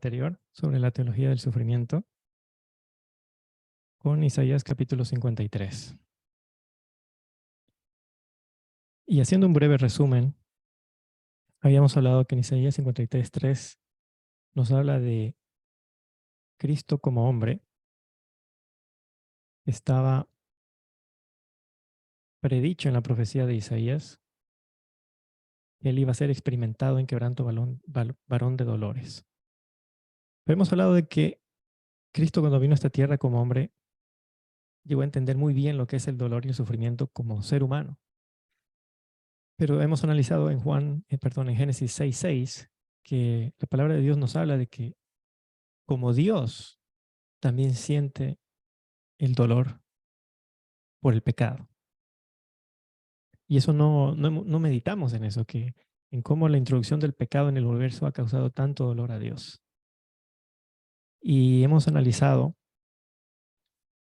Anterior sobre la teología del sufrimiento con Isaías capítulo 53. Y haciendo un breve resumen, habíamos hablado que en Isaías 53:3 nos habla de Cristo como hombre. Estaba predicho en la profecía de Isaías que él iba a ser experimentado en quebranto varón de dolores. Pero hemos hablado de que Cristo, cuando vino a esta tierra como hombre, llegó a entender muy bien lo que es el dolor y el sufrimiento como ser humano. Pero hemos analizado en Génesis 6:6 que la palabra de Dios nos habla de que como Dios también siente el dolor por el pecado. Y eso no meditamos en eso, que en cómo la introducción del pecado en el universo ha causado tanto dolor a Dios. Y hemos analizado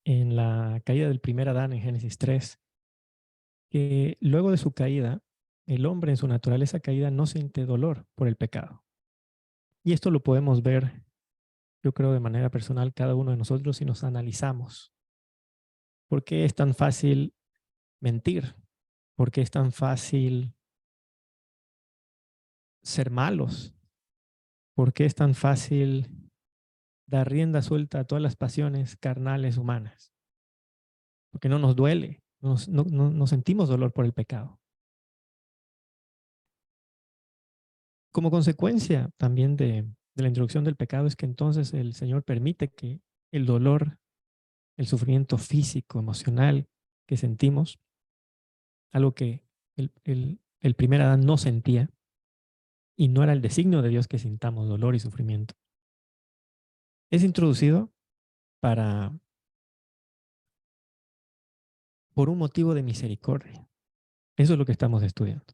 en la caída del primer Adán en Génesis 3 que luego de su caída, el hombre en su naturaleza caída no siente dolor por el pecado. Y esto lo podemos ver, yo creo, de manera personal cada uno de nosotros si nos analizamos. ¿Por qué es tan fácil mentir? ¿Por qué es tan fácil ser malos? ¿Por qué es tan fácil dar rienda suelta a todas las pasiones carnales humanas? Porque no nos duele, no sentimos dolor por el pecado. Como consecuencia también de la introducción del pecado es que entonces el Señor permite que el dolor, el sufrimiento físico, emocional que sentimos, algo que el primer Adán no sentía, y no era el designio de Dios que sintamos dolor y sufrimiento, es introducido para, por un motivo de misericordia. Eso es lo que estamos estudiando.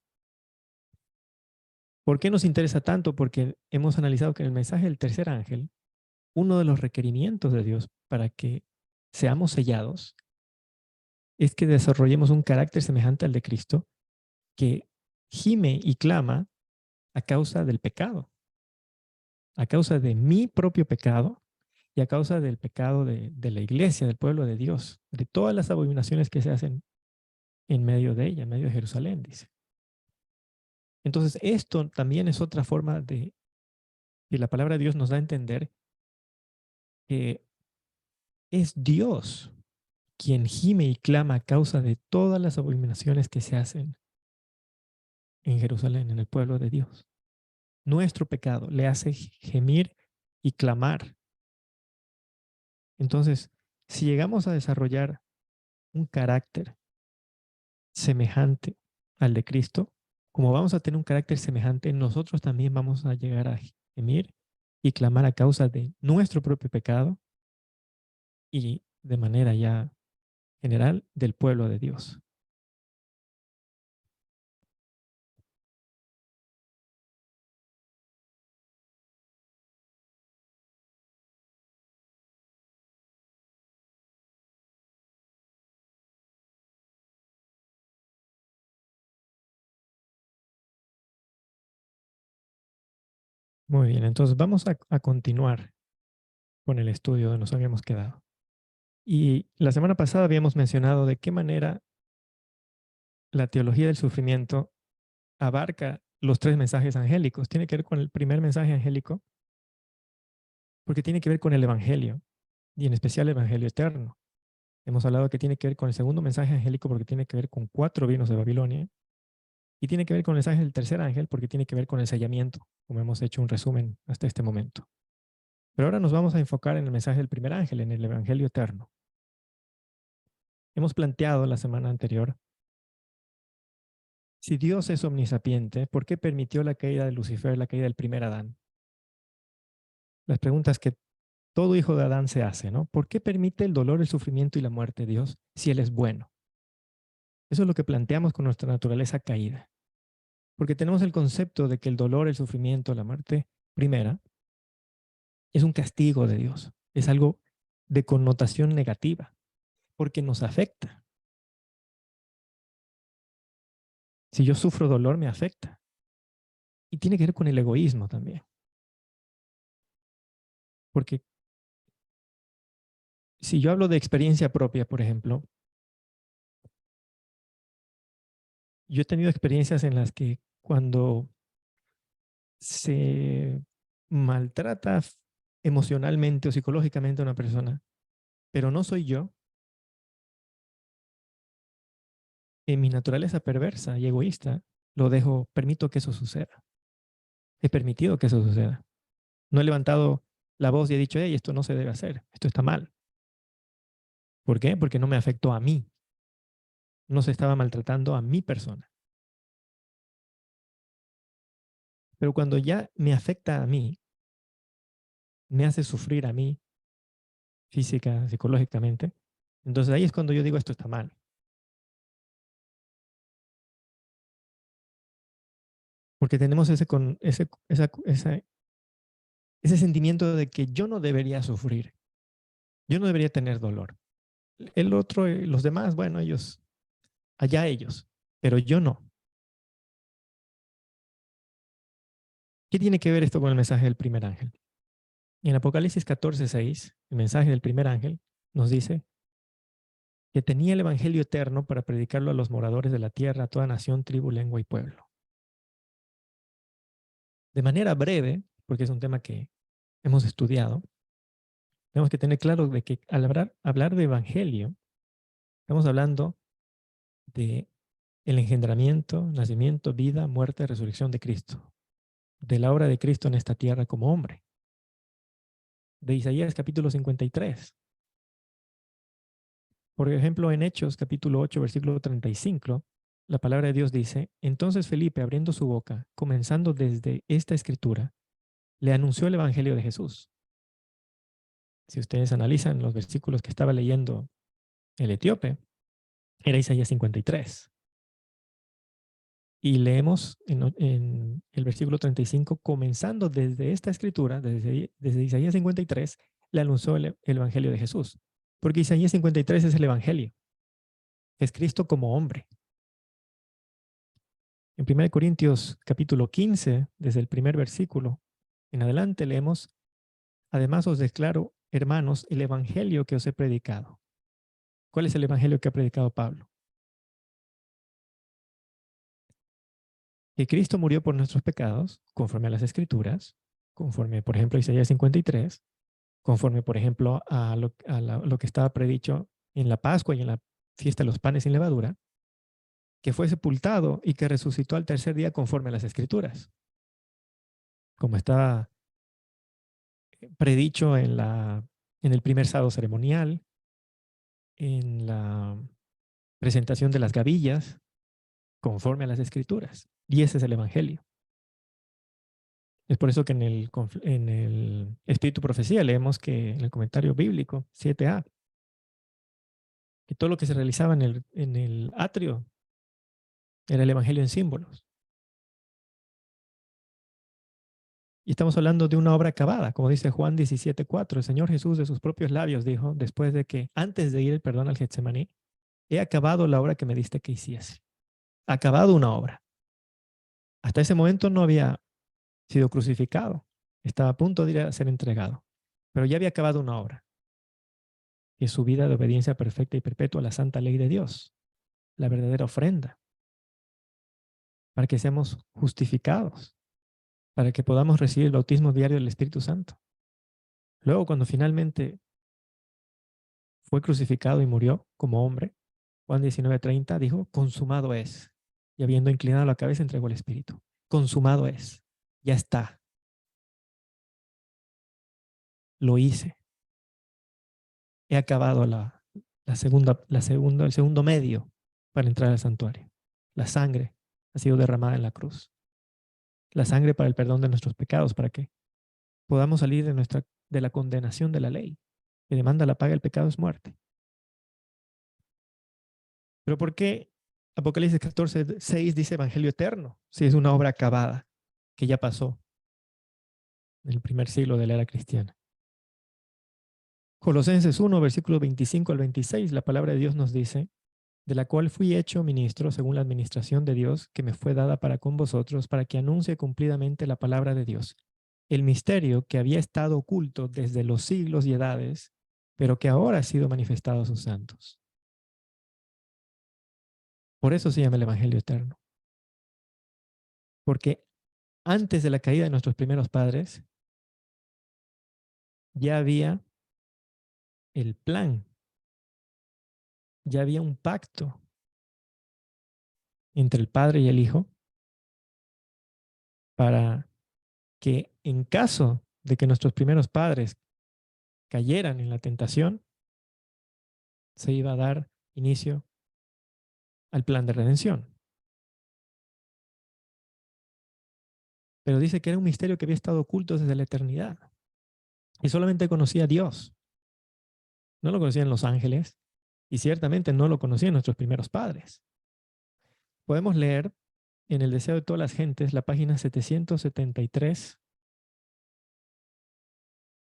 ¿Por qué nos interesa tanto? Porque hemos analizado que en el mensaje del tercer ángel, uno de los requerimientos de Dios para que seamos sellados es que desarrollemos un carácter semejante al de Cristo, que gime y clama a causa del pecado, a causa de mi propio pecado y a causa del pecado de la iglesia, del pueblo de Dios, de todas las abominaciones que se hacen en medio de ella, en medio de Jerusalén, dice. Entonces, esto también es otra forma de que la palabra de Dios nos da a entender que es Dios quien gime y clama a causa de todas las abominaciones que se hacen en Jerusalén, en el pueblo de Dios. Nuestro pecado le hace gemir y clamar. Entonces, si llegamos a desarrollar un carácter semejante al de Cristo, como vamos a tener un carácter semejante, nosotros también vamos a llegar a gemir y clamar a causa de nuestro propio pecado y de manera ya general del pueblo de Dios. Muy bien, entonces vamos a continuar con el estudio donde nos habíamos quedado. Y la semana pasada habíamos mencionado de qué manera la teología del sufrimiento abarca los tres mensajes angélicos. Tiene que ver con el primer mensaje angélico, porque tiene que ver con el Evangelio, y en especial el Evangelio eterno. Hemos hablado que tiene que ver con el segundo mensaje angélico, porque tiene que ver con 4 vinos de Babilonia, y tiene que ver con el mensaje del tercer ángel, porque tiene que ver con el sellamiento, como hemos hecho un resumen hasta este momento. Pero ahora nos vamos a enfocar en el mensaje del primer ángel, en el Evangelio eterno. Hemos planteado la semana anterior, si Dios es omnisapiente, ¿por qué permitió la caída de Lucifer, la caída del primer Adán? Las preguntas que todo hijo de Adán se hace, ¿no? ¿Por qué permite el dolor, el sufrimiento y la muerte Dios si Él es bueno? Eso es lo que planteamos con nuestra naturaleza caída. Porque tenemos el concepto de que el dolor, el sufrimiento, la muerte primera es un castigo de Dios. Es algo de connotación negativa, porque nos afecta. Si yo sufro dolor, me afecta. Y tiene que ver con el egoísmo también. Porque si yo hablo de experiencia propia, por ejemplo, yo he tenido experiencias en las que cuando se maltrata emocionalmente o psicológicamente a una persona, pero no soy yo, en mi naturaleza perversa y egoísta, lo dejo, permito que eso suceda. He permitido que eso suceda. No he levantado la voz y he dicho, hey, esto no se debe hacer, esto está mal. ¿Por qué? Porque no me afectó a mí. No se estaba maltratando a mi persona. Pero cuando ya me afecta a mí, me hace sufrir a mí, física, psicológicamente, entonces ahí es cuando yo digo, esto está mal. Porque tenemos ese sentimiento de que yo no debería sufrir, yo no debería tener dolor. El otro, los demás, bueno, ellos, allá ellos, pero yo no. ¿Qué tiene que ver esto con el mensaje del primer ángel? En Apocalipsis 14:6, el mensaje del primer ángel nos dice que tenía el evangelio eterno para predicarlo a los moradores de la tierra, a toda nación, tribu, lengua y pueblo. De manera breve, porque es un tema que hemos estudiado, tenemos que tener claro de que al hablar de evangelio, estamos hablando de el engendramiento, nacimiento, vida, muerte, resurrección de Cristo, de la obra de Cristo en esta tierra como hombre, de Isaías capítulo 53. Por ejemplo, en Hechos capítulo 8, versículo 35, la palabra de Dios dice, entonces Felipe, abriendo su boca, comenzando desde esta escritura, le anunció el evangelio de Jesús. Si ustedes analizan los versículos que estaba leyendo el etíope, era Isaías 53. Y leemos en el versículo 35, comenzando desde esta escritura, desde Isaías 53, le anunció el evangelio de Jesús. Porque Isaías 53 es el evangelio, es Cristo como hombre. En 1 Corintios capítulo 15, desde el primer versículo en adelante, leemos, además os declaro, hermanos, el evangelio que os he predicado. ¿Cuál es el evangelio que ha predicado Pablo? Que Cristo murió por nuestros pecados, conforme a las Escrituras, conforme, por ejemplo, a Isaías 53, conforme, por ejemplo, lo que estaba predicho en la Pascua y en la fiesta de los panes sin levadura, que fue sepultado y que resucitó al tercer día conforme a las Escrituras, como estaba predicho en el primer sábado ceremonial, en la presentación de las gavillas, conforme a las Escrituras. Y ese es el Evangelio. Es por eso que en el Espíritu Profecía leemos que en el comentario bíblico 7a, que todo lo que se realizaba en el atrio era el Evangelio en símbolos. Y estamos hablando de una obra acabada, como dice Juan 17:4. El Señor Jesús de sus propios labios dijo, después de que, antes de ir, perdón, al Getsemaní, he acabado la obra que me diste que hiciese. Acabado una obra. Hasta ese momento no había sido crucificado. Estaba a punto de ir a ser entregado. Pero ya había acabado una obra, que es su vida de obediencia perfecta y perpetua a la santa ley de Dios, la verdadera ofrenda, para que seamos justificados, para que podamos recibir el bautismo diario del Espíritu Santo. Luego, cuando finalmente fue crucificado y murió como hombre, Juan 19:30 dijo, consumado es. Y habiendo inclinado la cabeza, entregó el Espíritu. Consumado es. Ya está. Lo hice. He acabado el segundo medio para entrar al santuario. La sangre ha sido derramada en la cruz. La sangre para el perdón de nuestros pecados, para que podamos salir de la condenación de la ley, que demanda la paga del pecado es muerte. Pero ¿por qué Apocalipsis 14:6 dice Evangelio eterno? Si es una obra acabada, que ya pasó en el primer siglo de la era cristiana. Colosenses 1, versículos 25 al 26, la palabra de Dios nos dice, de la cual fui hecho ministro según la administración de Dios que me fue dada para con vosotros, para que anuncie cumplidamente la palabra de Dios, el misterio que había estado oculto desde los siglos y edades, pero que ahora ha sido manifestado a sus santos. Por eso se llama el Evangelio eterno. Porque antes de la caída de nuestros primeros padres, ya había el plan, ya había un pacto entre el Padre y el Hijo para que en caso de que nuestros primeros padres cayeran en la tentación, se iba a dar inicio al plan de redención. Pero dice que era un misterio que había estado oculto desde la eternidad. Y solamente conocía a Dios. No lo conocían los ángeles y ciertamente no lo conocían nuestros primeros padres. Podemos leer en El deseo de todas las gentes, la página 773,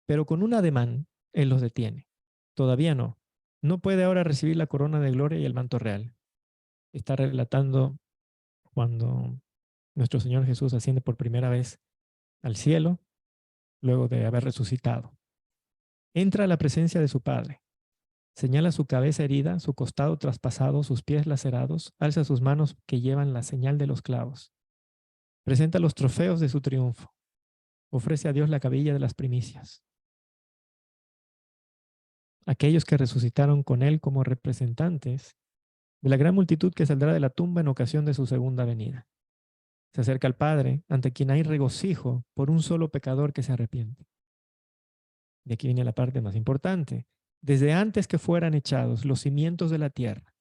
pero con un ademán, él los detiene. Todavía no. No puede ahora recibir la corona de gloria y el manto real. Está relatando cuando nuestro Señor Jesús asciende por primera vez al cielo, luego de haber resucitado. Entra a la presencia de su Padre. Señala su cabeza herida, su costado traspasado, sus pies lacerados, alza sus manos que llevan la señal de los clavos. Presenta los trofeos de su triunfo. Ofrece a Dios la cabilla de las primicias. Aquellos que resucitaron con él como representantes de la gran multitud que saldrá de la tumba en ocasión de su segunda venida. Se acerca al Padre, ante quien hay regocijo por un solo pecador que se arrepiente. Y aquí viene la parte más importante. Desde antes que fueran echados los cimientos de la tierra,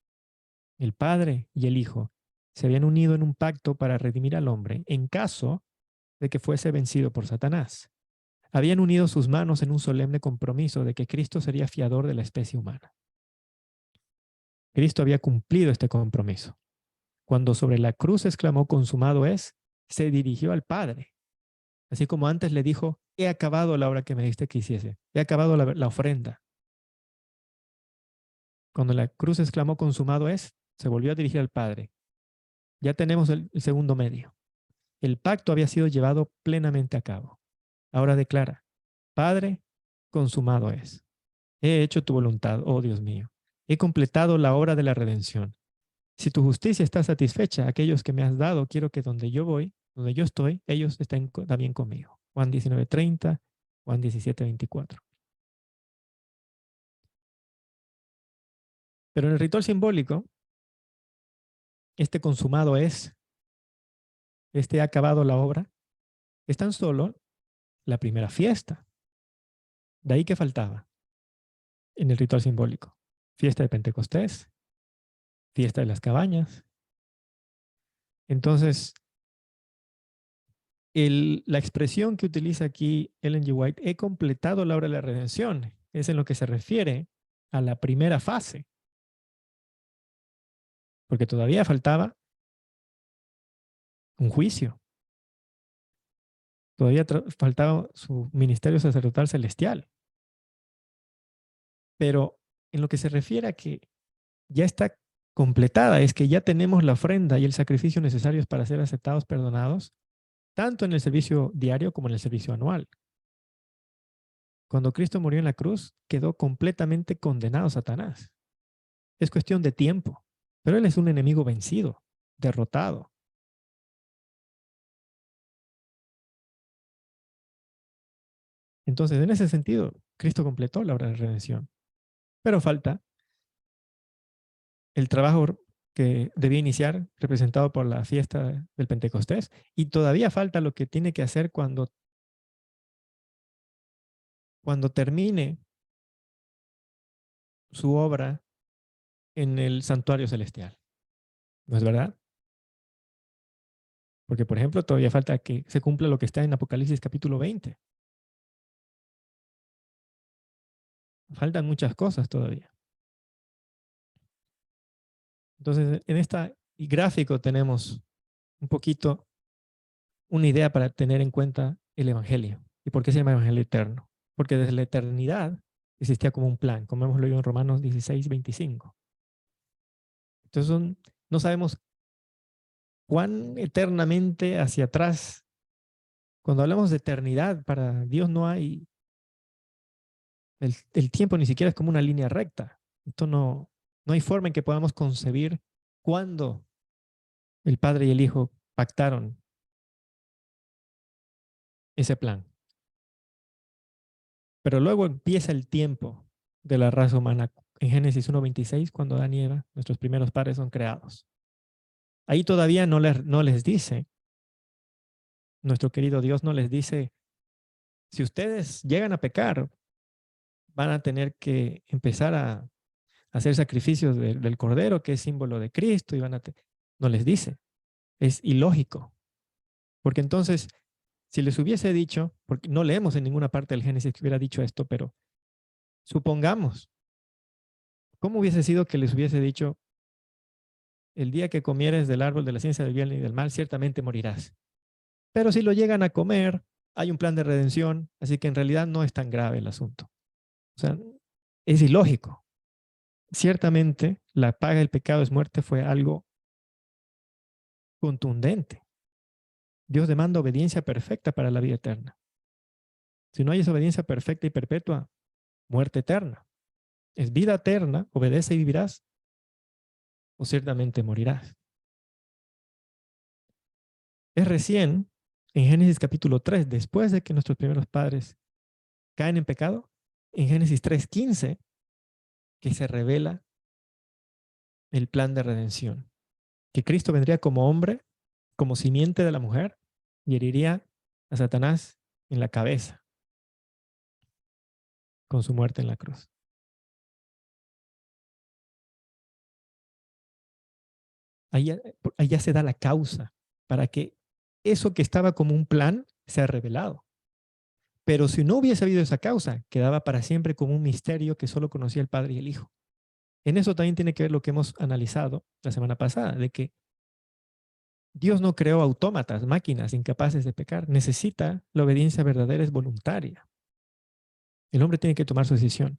el Padre y el Hijo se habían unido en un pacto para redimir al hombre en caso de que fuese vencido por Satanás. Habían unido sus manos en un solemne compromiso de que Cristo sería fiador de la especie humana. Cristo había cumplido este compromiso. Cuando sobre la cruz exclamó consumado es, se dirigió al Padre. Así como antes le dijo, he acabado la obra que me diste que hiciese. He acabado la ofrenda. Cuando la cruz exclamó consumado es, se volvió a dirigir al Padre. Ya tenemos el segundo medio. El pacto había sido llevado plenamente a cabo. Ahora declara, Padre, consumado es. He hecho tu voluntad, oh Dios mío. He completado la obra de la redención. Si tu justicia está satisfecha, aquellos que me has dado, quiero que donde yo voy, donde yo estoy, ellos estén también conmigo. Juan 19:30, Juan 17:24. Pero en el ritual simbólico, este consumado es, este ha acabado la obra, es tan solo la primera fiesta. De ahí que faltaba en el ritual simbólico. Fiesta de Pentecostés, fiesta de las cabañas. Entonces, la expresión que utiliza aquí Ellen G. White, he completado la obra de la redención, es en lo que se refiere a la primera fase. Porque todavía faltaba un juicio. Todavía faltaba su ministerio sacerdotal celestial. Pero en lo que se refiere a que ya está completada, es que ya tenemos la ofrenda y el sacrificio necesarios para ser aceptados, perdonados, tanto en el servicio diario como en el servicio anual. Cuando Cristo murió en la cruz, quedó completamente condenado Satanás. Es cuestión de tiempo, pero él es un enemigo vencido, derrotado. Entonces, en ese sentido, Cristo completó la obra de redención. Pero falta el trabajo que debía iniciar, representado por la fiesta del Pentecostés, y todavía falta lo que tiene que hacer cuando termine su obra en el santuario celestial. ¿No es verdad? Porque, por ejemplo, todavía falta que se cumpla lo que está en Apocalipsis capítulo 20. Faltan muchas cosas todavía. Entonces, en este gráfico tenemos un poquito una idea para tener en cuenta el Evangelio. ¿Y por qué se llama Evangelio eterno? Porque desde la eternidad existía como un plan, como hemos leído en Romanos 16:25. Entonces, no sabemos cuán eternamente hacia atrás Cuando hablamos de eternidad, para Dios no hay, el tiempo ni siquiera es como una línea recta. Esto no hay forma en que podamos concebir cuándo el Padre y el Hijo pactaron ese plan. Pero luego empieza el tiempo de la raza humana en Génesis 1:26, cuando Adán y Eva, nuestros primeros padres, son creados. Ahí todavía no les dice, nuestro querido Dios no les dice, si ustedes llegan a pecar, van a tener que empezar a hacer sacrificios del cordero, que es símbolo de Cristo, y no les dice. Es ilógico. Porque entonces, si les hubiese dicho, porque no leemos en ninguna parte del Génesis que hubiera dicho esto, pero supongamos, ¿cómo hubiese sido que les hubiese dicho, el día que comieres del árbol de la ciencia del bien y del mal, ciertamente morirás? Pero si lo llegan a comer, hay un plan de redención, así que en realidad no es tan grave el asunto. O sea, es ilógico. Ciertamente, la paga del pecado es muerte fue algo contundente. Dios demanda obediencia perfecta para la vida eterna. Si no hay esa obediencia perfecta y perpetua, muerte eterna. Es vida eterna, obedece y vivirás, o ciertamente morirás. Es recién, en Génesis capítulo 3, después de que nuestros primeros padres caen en pecado, en Génesis 3:15, que se revela el plan de redención. Que Cristo vendría como hombre, como simiente de la mujer, y heriría a Satanás en la cabeza con su muerte en la cruz. Ahí, ahí ya se da la causa para que eso que estaba como un plan sea revelado. Pero si no hubiese habido esa causa, quedaba para siempre como un misterio que solo conocía el Padre y el Hijo. En eso también tiene que ver lo que hemos analizado la semana pasada, de que Dios no creó autómatas, máquinas incapaces de pecar. Necesita la obediencia verdadera, es voluntaria. El hombre tiene que tomar su decisión.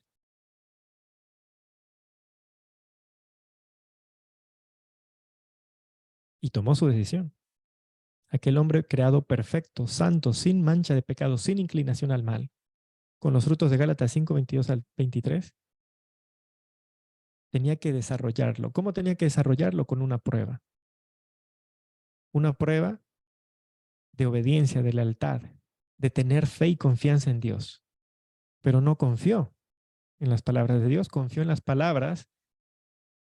Y tomó su decisión. Aquel hombre creado perfecto, santo, sin mancha de pecado, sin inclinación al mal, con los frutos de Gálatas 5:22 al 23, tenía que desarrollarlo. ¿Cómo tenía que desarrollarlo? Con una prueba. Una prueba de obediencia, de lealtad, de tener fe y confianza en Dios. Pero no confió en las palabras de Dios, confió en las palabras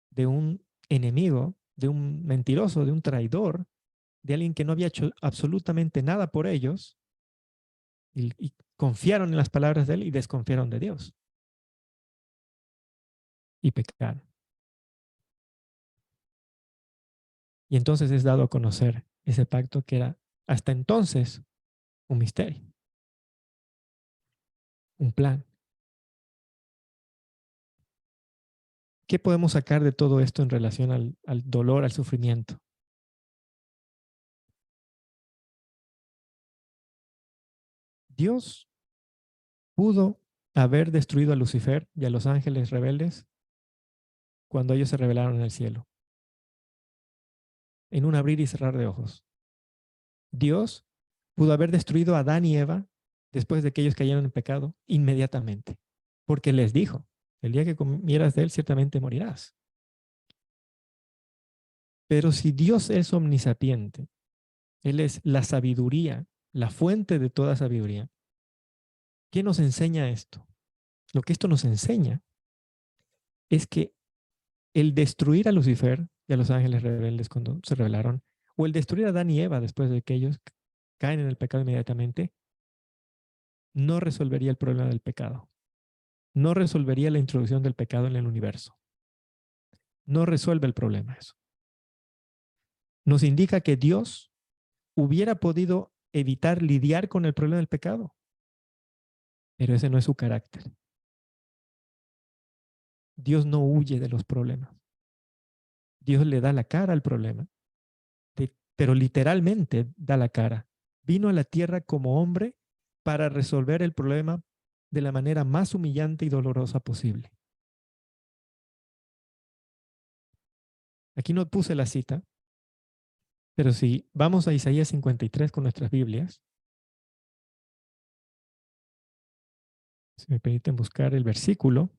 de un enemigo, de un mentiroso, de un traidor, de alguien que no había hecho absolutamente nada por ellos y confiaron en las palabras de él y desconfiaron de Dios y pecaron. Y entonces es dado a conocer ese pacto que era hasta entonces un misterio, un plan. ¿Qué podemos sacar de todo esto en relación al dolor, al sufrimiento? Dios pudo haber destruido a Lucifer y a los ángeles rebeldes cuando ellos se rebelaron en el cielo, en un abrir y cerrar de ojos. Dios pudo haber destruido a Adán y Eva después de que ellos cayeron en pecado inmediatamente, porque les dijo, el día que comieras de él ciertamente morirás. Pero si Dios es omnisapiente, Él es la sabiduría, la fuente de toda sabiduría, ¿qué nos enseña esto? Lo que esto nos enseña es que el destruir a Lucifer y a los ángeles rebeldes cuando se rebelaron, o el destruir a Adán y Eva después de que ellos caen en el pecado inmediatamente, no resolvería el problema del pecado. No resolvería la introducción del pecado en el universo. No resuelve el problema eso. Nos indica que Dios hubiera podido evitar lidiar con el problema del pecado, pero ese no es su carácter. Dios no huye de los problemas. Dios le da la cara al problema, pero literalmente da la cara. Vino a la tierra como hombre para resolver el problema de la manera más humillante y dolorosa posible. Aquí no puse la cita, pero si vamos a Isaías 53 con nuestras Biblias, Si me permiten buscar el versículo.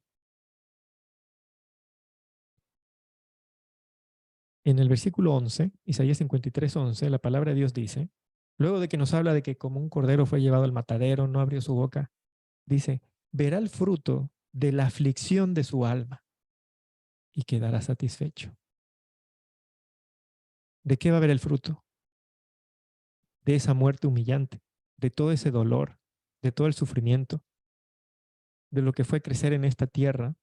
En el versículo 11, Isaías 53:11, la palabra de Dios dice, luego de que nos habla de que como un cordero fue llevado al matadero, no abrió su boca, dice, verá el fruto de la aflicción de su alma y quedará satisfecho. ¿De qué va a ver el fruto? De esa muerte humillante, de todo ese dolor, de todo el sufrimiento, de lo que fue crecer en esta tierra,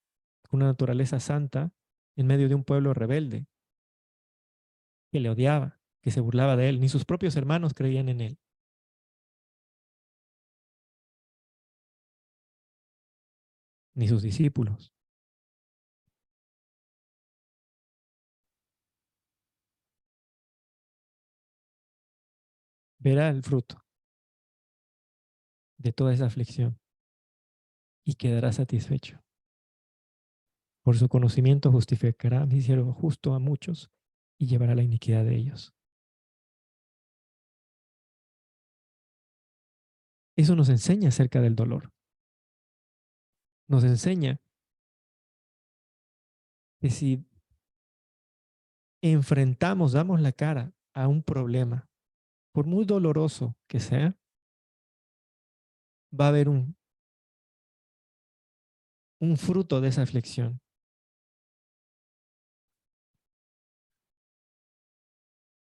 una naturaleza santa, en medio de un pueblo rebelde, que le odiaba, que se burlaba de él. Ni sus propios hermanos creían en él, ni sus discípulos. Verá el fruto de toda esa aflicción y quedará satisfecho. Por su conocimiento justificará a mi siervo justo a muchos y llevará la iniquidad de ellos. Eso nos enseña acerca del dolor. Nos enseña que si enfrentamos, damos la cara a un problema, por muy doloroso que sea, va a haber un fruto de esa aflicción.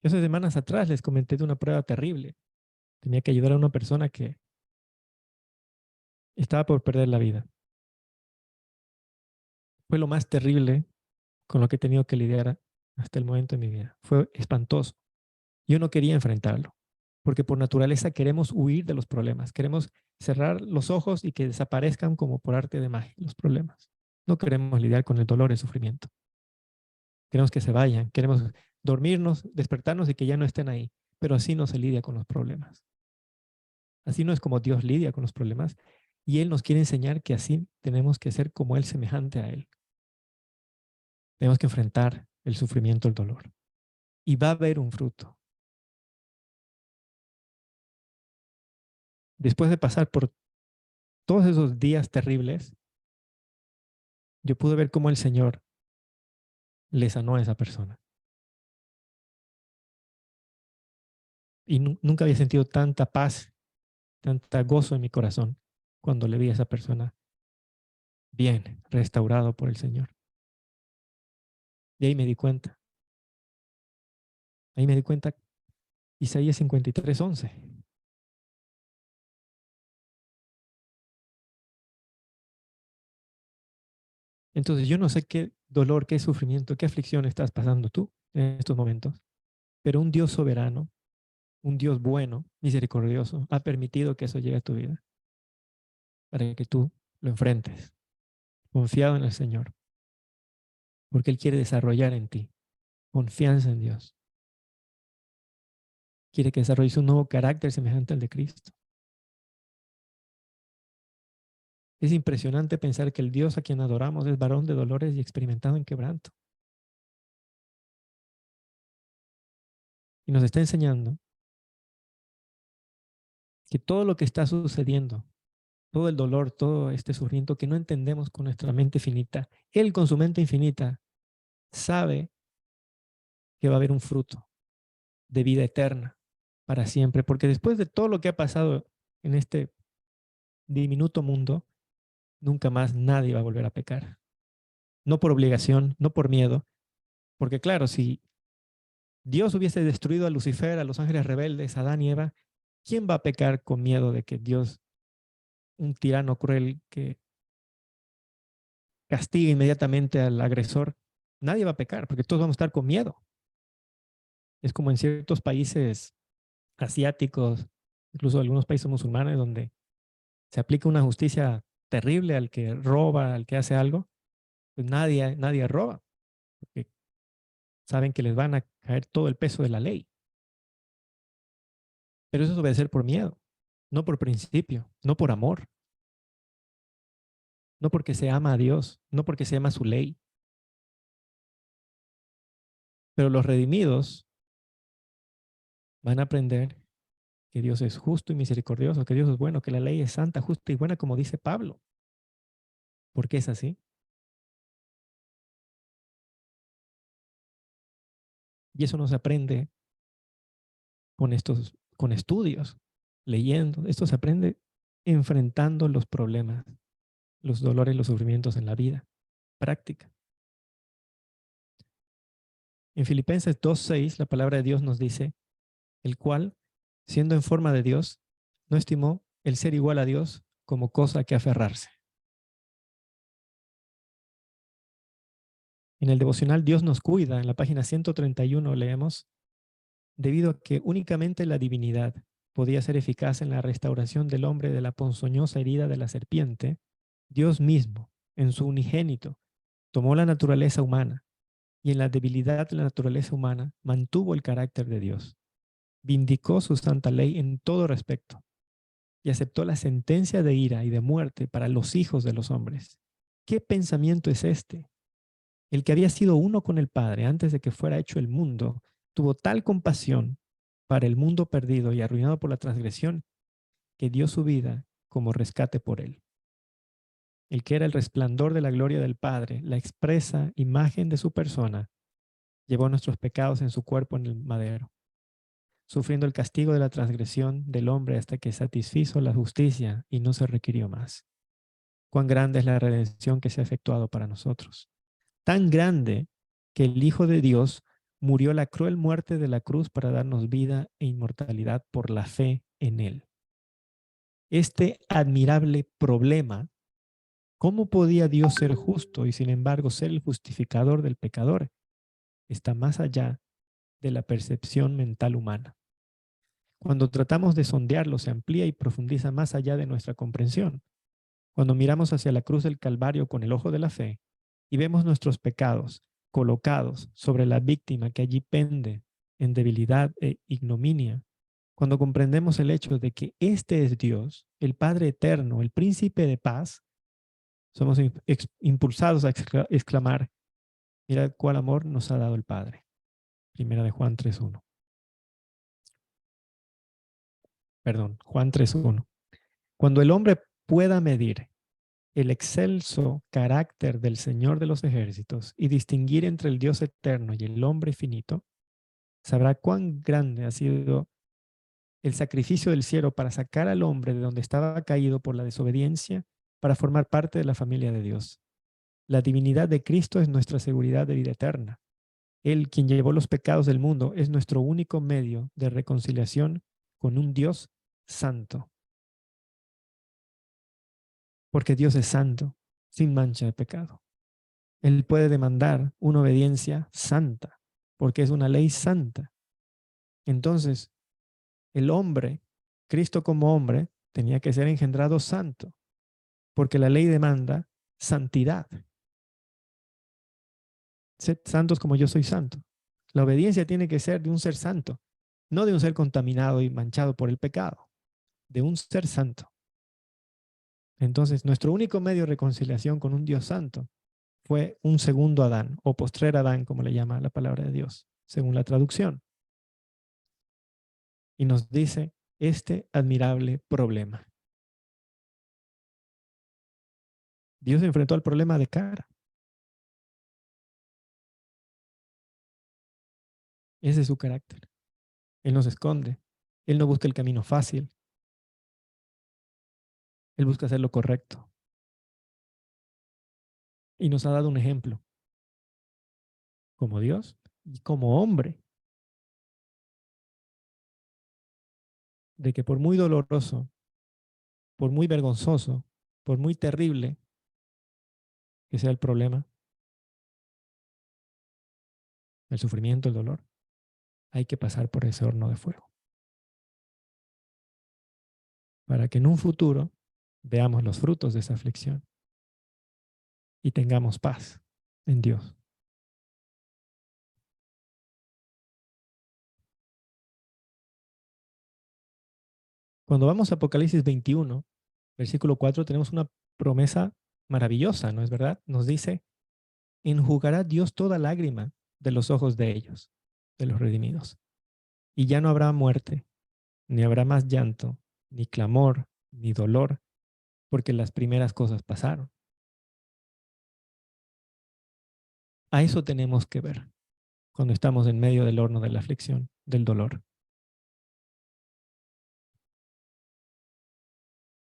Yo hace semanas atrás les comenté de una prueba terrible. Tenía que ayudar a una persona que estaba por perder la vida. Fue lo más terrible con lo que he tenido que lidiar hasta el momento de mi vida. Fue espantoso. Yo no quería enfrentarlo, porque por naturaleza queremos huir de los problemas. Queremos cerrar los ojos y que desaparezcan como por arte de magia los problemas. No queremos lidiar con el dolor y el sufrimiento. Queremos que se vayan. Queremos dormirnos, despertarnos y que ya no estén ahí. Pero así no se lidia con los problemas. Así no es como Dios lidia con los problemas. Y Él nos quiere enseñar que así tenemos que ser como Él, semejante a Él. Tenemos que enfrentar el sufrimiento, el dolor. Y va a haber un fruto. Después de pasar por todos esos días terribles, yo pude ver cómo el Señor le sanó a esa persona. Y nunca había sentido tanta paz, tanta gozo en mi corazón cuando le vi a esa persona bien restaurado por el Señor. Y ahí me di cuenta. Ahí me di cuenta, Isaías 53:11. Entonces yo no sé qué dolor, qué sufrimiento, qué aflicción estás pasando tú en estos momentos, pero un Dios soberano, un Dios bueno, misericordioso, ha permitido que eso llegue a tu vida para que tú lo enfrentes, confiado en el Señor, porque Él quiere desarrollar en ti confianza en Dios. Quiere que desarrolles un nuevo carácter semejante al de Cristo. Es impresionante pensar que el Dios a quien adoramos es varón de dolores y experimentado en quebranto. Y nos está enseñando que todo lo que está sucediendo, todo el dolor, todo este sufrimiento que no entendemos con nuestra mente finita, Él con su mente infinita sabe que va a haber un fruto de vida eterna para siempre, porque después de todo lo que ha pasado en este diminuto mundo, nunca más nadie va a volver a pecar. No por obligación, no por miedo, porque claro, si Dios hubiese destruido a Lucifer, a los ángeles rebeldes, a Adán y Eva, ¿quién va a pecar con miedo de que Dios, un tirano cruel que castigue inmediatamente al agresor? Nadie va a pecar porque todos vamos a estar con miedo. Es como en ciertos países asiáticos, incluso algunos países musulmanes, donde se aplica una justicia terrible al que roba, al que hace algo, pues nadie roba, porque saben que les van a caer todo el peso de la ley. Pero eso es obedecer por miedo, no por principio, no por amor, no porque se ama a Dios, no porque se ama su ley. Pero los redimidos van a aprender que Dios es justo y misericordioso, que Dios es bueno, que la ley es santa, justa y buena, como dice Pablo. ¿Por qué es así? Y eso no se aprende con estudios, leyendo. Esto se aprende enfrentando los problemas, los dolores, los sufrimientos en la vida. Práctica. En Filipenses 2:6, la palabra de Dios nos dice, el cual, siendo en forma de Dios, no estimó el ser igual a Dios como cosa que aferrarse. En el devocional Dios nos cuida, en la página 131 leemos, debido a que únicamente la divinidad podía ser eficaz en la restauración del hombre de la ponzoñosa herida de la serpiente, Dios mismo, en su unigénito, tomó la naturaleza humana y en la debilidad de la naturaleza humana mantuvo el carácter de Dios. Vindicó su santa ley en todo respecto y aceptó la sentencia de ira y de muerte para los hijos de los hombres. ¿Qué pensamiento es este? El que había sido uno con el Padre antes de que fuera hecho el mundo, tuvo tal compasión para el mundo perdido y arruinado por la transgresión, que dio su vida como rescate por él. El que era el resplandor de la gloria del Padre, la expresa imagen de su persona, llevó nuestros pecados en su cuerpo en el madero, sufriendo el castigo de la transgresión del hombre hasta que satisfizo la justicia y no se requirió más. Cuán grande es la redención que se ha efectuado para nosotros. Tan grande que el Hijo de Dios murió la cruel muerte de la cruz para darnos vida e inmortalidad por la fe en Él. Este admirable problema, ¿cómo podía Dios ser justo y sin embargo ser el justificador del pecador? Está más allá de la percepción mental humana. Cuando tratamos de sondearlo, se amplía y profundiza más allá de nuestra comprensión. Cuando miramos hacia la cruz del Calvario con el ojo de la fe y vemos nuestros pecados colocados sobre la víctima que allí pende en debilidad e ignominia, cuando comprendemos el hecho de que este es Dios, el Padre eterno, el príncipe de paz, somos impulsados a exclamar, mirad cuál amor nos ha dado el Padre. Primera de Juan 3:1. Perdón, Juan 3:1. Cuando el hombre pueda medir el excelso carácter del Señor de los ejércitos y distinguir entre el Dios eterno y el hombre finito, sabrá cuán grande ha sido el sacrificio del cielo para sacar al hombre de donde estaba caído por la desobediencia para formar parte de la familia de Dios. La divinidad de Cristo es nuestra seguridad de vida eterna. Él, quien llevó los pecados del mundo, es nuestro único medio de reconciliación con un Dios santo. Porque Dios es santo, sin mancha de pecado. Él puede demandar una obediencia santa, porque es una ley santa. Entonces, el hombre, Cristo como hombre, tenía que ser engendrado santo, porque la ley demanda santidad. Sed santos como yo soy santo. La obediencia tiene que ser de un ser santo, no de un ser contaminado y manchado por el pecado, de un ser santo. Entonces, nuestro único medio de reconciliación con un Dios santo fue un segundo Adán, o postrer Adán, como le llama la palabra de Dios, según la traducción. Y nos dice este admirable problema. Dios enfrentó al problema de cara. Ese es su carácter. Él no se esconde. Él no busca el camino fácil. Él busca hacer lo correcto. Y nos ha dado un ejemplo como Dios y como hombre de que por muy doloroso, por muy vergonzoso, por muy terrible que sea el problema, el sufrimiento, el dolor, hay que pasar por ese horno de fuego para que en un futuro veamos los frutos de esa aflicción y tengamos paz en Dios. Cuando vamos a Apocalipsis 21, versículo 4, tenemos una promesa maravillosa, ¿no es verdad? Nos dice, enjugará Dios toda lágrima de los ojos de ellos, de los redimidos. Y ya no habrá muerte, ni habrá más llanto, ni clamor, ni dolor, porque las primeras cosas pasaron. A eso tenemos que ver cuando estamos en medio del horno de la aflicción, del dolor.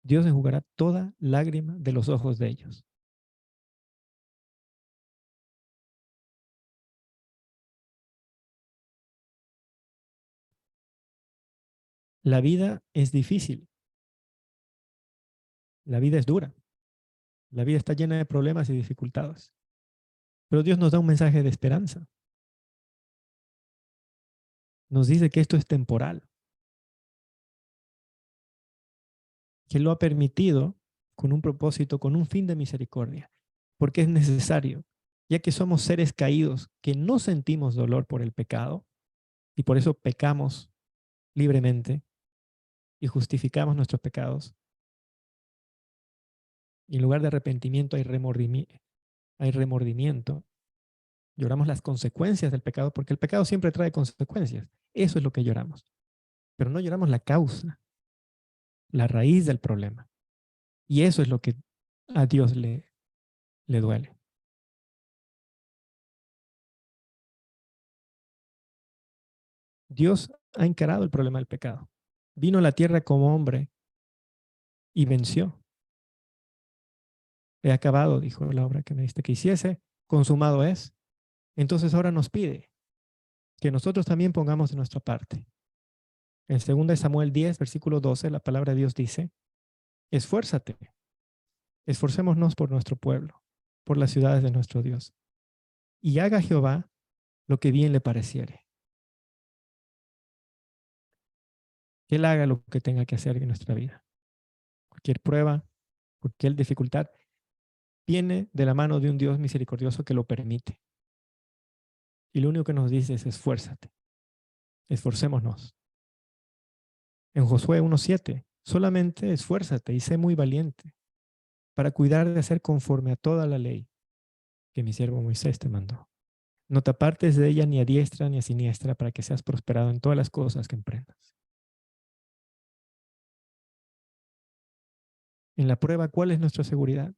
Dios enjugará toda lágrima de los ojos de ellos. La vida es difícil, la vida es dura, la vida está llena de problemas y dificultades. Pero Dios nos da un mensaje de esperanza. Nos dice que esto es temporal, que lo ha permitido con un propósito, con un fin de misericordia, porque es necesario, ya que somos seres caídos que no sentimos dolor por el pecado y por eso pecamos libremente y justificamos nuestros pecados. Y en lugar de arrepentimiento hay remordimiento. Lloramos las consecuencias del pecado porque el pecado siempre trae consecuencias. Eso es lo que lloramos. Pero no lloramos la causa, la raíz del problema. Y eso es lo que a Dios le duele. Dios ha encarado el problema del pecado. Vino a la tierra como hombre y venció. He acabado, dijo la obra que me diste que hiciese, consumado es. Entonces ahora nos pide que nosotros también pongamos de nuestra parte. En 2 Samuel 10, versículo 12, la palabra de Dios dice, esfuérzate, esforcémonos por nuestro pueblo, por las ciudades de nuestro Dios, y haga Jehová lo que bien le pareciere. Que Él haga lo que tenga que hacer en nuestra vida. Cualquier prueba, cualquier dificultad, viene de la mano de un Dios misericordioso que lo permite. Y lo único que nos dice es esfuérzate, esforcémonos. En Josué 1:7, solamente esfuérzate y sé muy valiente para cuidar de hacer conforme a toda la ley que mi siervo Moisés te mandó. No te apartes de ella ni a diestra ni a siniestra para que seas prosperado en todas las cosas que emprendas. En la prueba, ¿cuál es nuestra seguridad?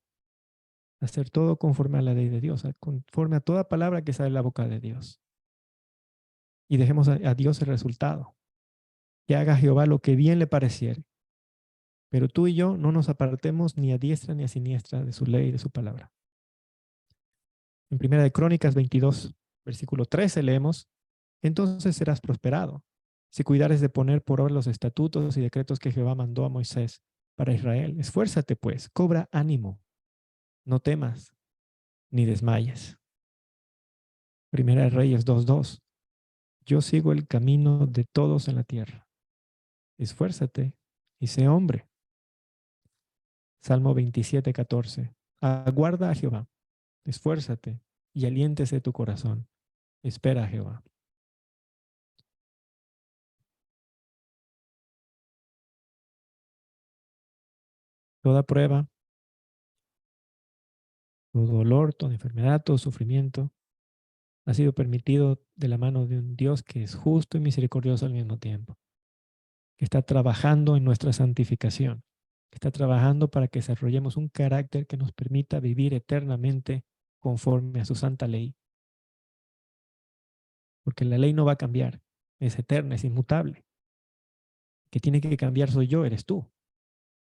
Hacer todo conforme a la ley de Dios, conforme a toda palabra que sale de la boca de Dios. Y dejemos a Dios el resultado. Que haga Jehová lo que bien le pareciere. Pero tú y yo no nos apartemos ni a diestra ni a siniestra de su ley y de su palabra. En Primera de Crónicas 22, versículo 13 leemos, entonces serás prosperado, si cuidares de poner por obra los estatutos y decretos que Jehová mandó a Moisés para Israel. Esfuérzate pues, cobra ánimo, no temas ni desmayes. Primera de Reyes 2:2, yo sigo el camino de todos en la tierra. Esfuérzate y sé hombre. Salmo 27:14, aguarda a Jehová, esfuérzate y aliéntese tu corazón. Espera a Jehová. Toda prueba, todo dolor, toda enfermedad, todo sufrimiento ha sido permitido de la mano de un Dios que es justo y misericordioso al mismo tiempo, que está trabajando en nuestra santificación, que está trabajando para que desarrollemos un carácter que nos permita vivir eternamente conforme a su santa ley. Porque la ley no va a cambiar, es eterna, es inmutable. El que tiene que cambiar soy yo, eres tú.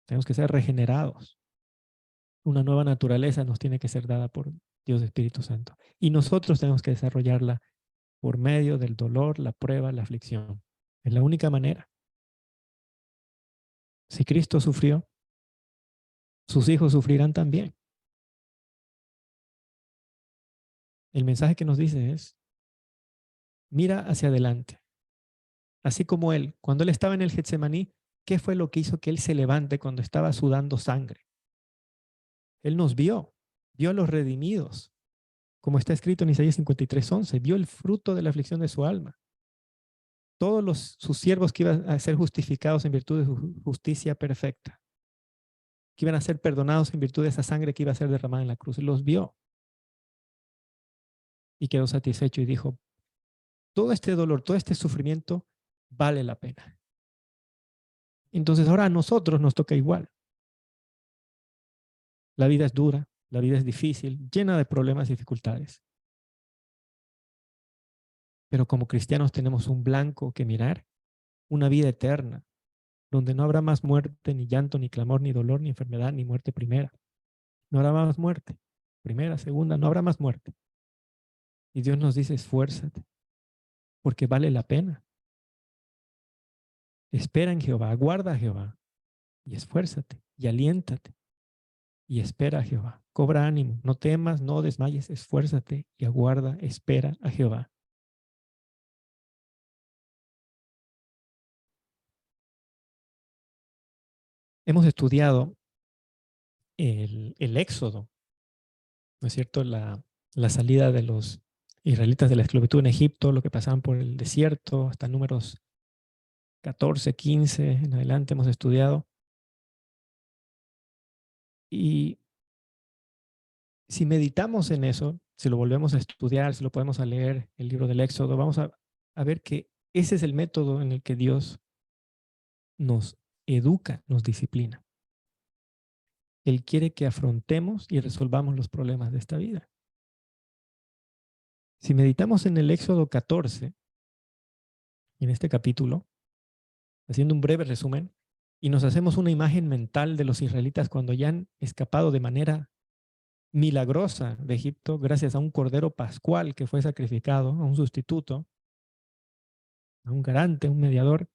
Tenemos que ser regenerados. Una nueva naturaleza nos tiene que ser dada por Dios Espíritu Santo. Y nosotros tenemos que desarrollarla por medio del dolor, la prueba, la aflicción. Es la única manera. Si Cristo sufrió, sus hijos sufrirán también. El mensaje que nos dice es, mira hacia adelante. Así como Él, cuando Él estaba en el Getsemaní, ¿qué fue lo que hizo que Él se levante cuando estaba sudando sangre? Él nos vio a los redimidos, como está escrito en Isaías 53:11, vio el fruto de la aflicción de su alma. Todos sus siervos que iban a ser justificados en virtud de su justicia perfecta, que iban a ser perdonados en virtud de esa sangre que iba a ser derramada en la cruz, los vio y quedó satisfecho y dijo, todo este dolor, todo este sufrimiento vale la pena. Entonces ahora a nosotros nos toca igual. La vida es dura, la vida es difícil, llena de problemas y dificultades. Pero como cristianos tenemos un blanco que mirar, una vida eterna, donde no habrá más muerte, ni llanto, ni clamor, ni dolor, ni enfermedad, ni muerte primera. No habrá más muerte. Primera, segunda, no habrá más muerte. Y Dios nos dice, esfuérzate, porque vale la pena. Espera en Jehová, aguarda a Jehová, y esfuérzate, y aliéntate, y espera a Jehová. Cobra ánimo, no temas, no desmayes, esfuérzate, y aguarda, espera a Jehová. Hemos estudiado el Éxodo, ¿no es cierto? La salida de los israelitas de la esclavitud en Egipto, lo que pasaban por el desierto, hasta números 14, 15 en adelante hemos estudiado. Y si meditamos en eso, si lo volvemos a estudiar, si lo podemos a leer, el libro del Éxodo, vamos a ver que ese es el método en el que Dios nos educa, nos disciplina. Él quiere que afrontemos y resolvamos los problemas de esta vida. Si meditamos en el Éxodo 14, en este capítulo, haciendo un breve resumen, y nos hacemos una imagen mental de los israelitas cuando ya han escapado de manera milagrosa de Egipto gracias a un cordero pascual que fue sacrificado, a un sustituto, a un garante, un mediador,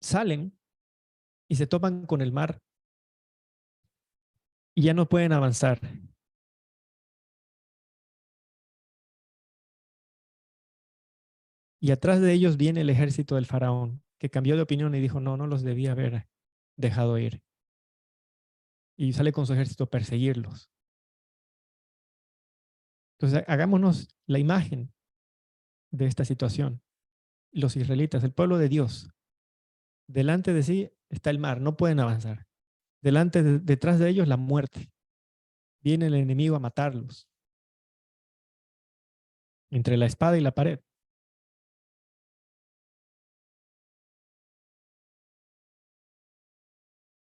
salen y se topan con el mar y ya no pueden avanzar. Y atrás de ellos viene el ejército del faraón, que cambió de opinión y dijo, no, no los debía haber dejado ir. Y sale con su ejército a perseguirlos. Entonces, hagámonos la imagen de esta situación. Los israelitas, el pueblo de Dios, delante de sí está el mar, no pueden avanzar. Detrás de ellos la muerte. Viene el enemigo a matarlos. Entre la espada y la pared.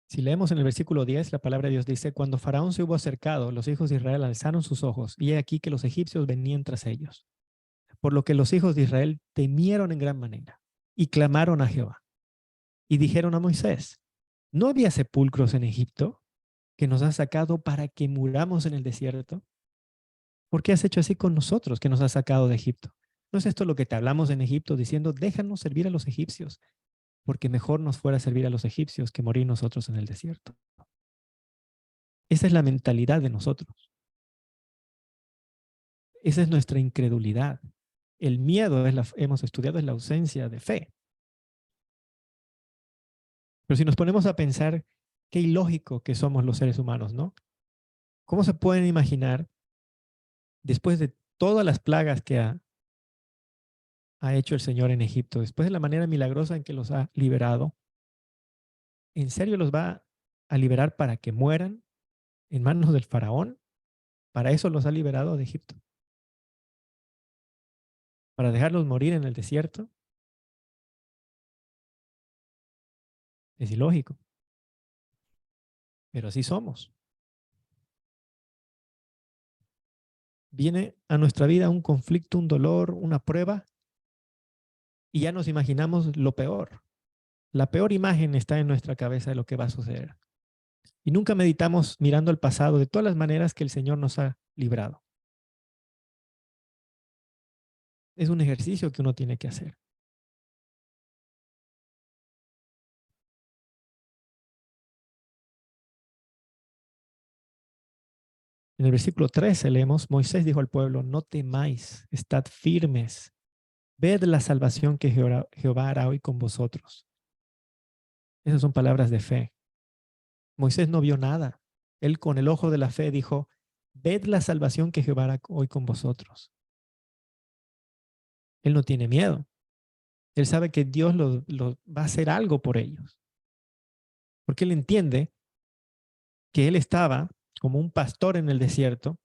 Si leemos en el versículo 10, la palabra de Dios dice, cuando Faraón se hubo acercado, los hijos de Israel alzaron sus ojos, y he aquí que los egipcios venían tras ellos. Por lo que los hijos de Israel temieron en gran manera, y clamaron a Jehová, y dijeron a Moisés, ¿no había sepulcros en Egipto que nos has sacado para que muramos en el desierto? ¿Por qué has hecho así con nosotros que nos has sacado de Egipto? ¿No es esto lo que te hablamos en Egipto diciendo, déjanos servir a los egipcios, porque mejor nos fuera servir a los egipcios que morir nosotros en el desierto? Esa es la mentalidad de nosotros. Esa es nuestra incredulidad. El miedo, hemos estudiado, es la ausencia de fe. Pero si nos ponemos a pensar, qué ilógico que somos los seres humanos, ¿no? ¿Cómo se pueden imaginar, después de todas las plagas que ha hecho el Señor en Egipto, después de la manera milagrosa en que los ha liberado, ¿en serio los va a liberar para que mueran en manos del faraón? ¿Para eso los ha liberado de Egipto? ¿Para dejarlos morir en el desierto? Es ilógico, pero así somos. Viene a nuestra vida un conflicto, un dolor, una prueba, y ya nos imaginamos lo peor. La peor imagen está en nuestra cabeza de lo que va a suceder. Y nunca meditamos mirando al pasado de todas las maneras que el Señor nos ha librado. Es un ejercicio que uno tiene que hacer. En el versículo 13 leemos, Moisés dijo al pueblo, no temáis, estad firmes, ved la salvación que Jehová hará hoy con vosotros. Esas son palabras de fe. Moisés no vio nada. Él con el ojo de la fe dijo, ved la salvación que Jehová hará hoy con vosotros. Él no tiene miedo. Él sabe que Dios va a hacer algo por ellos. Porque él entiende que él estaba como un pastor en el desierto.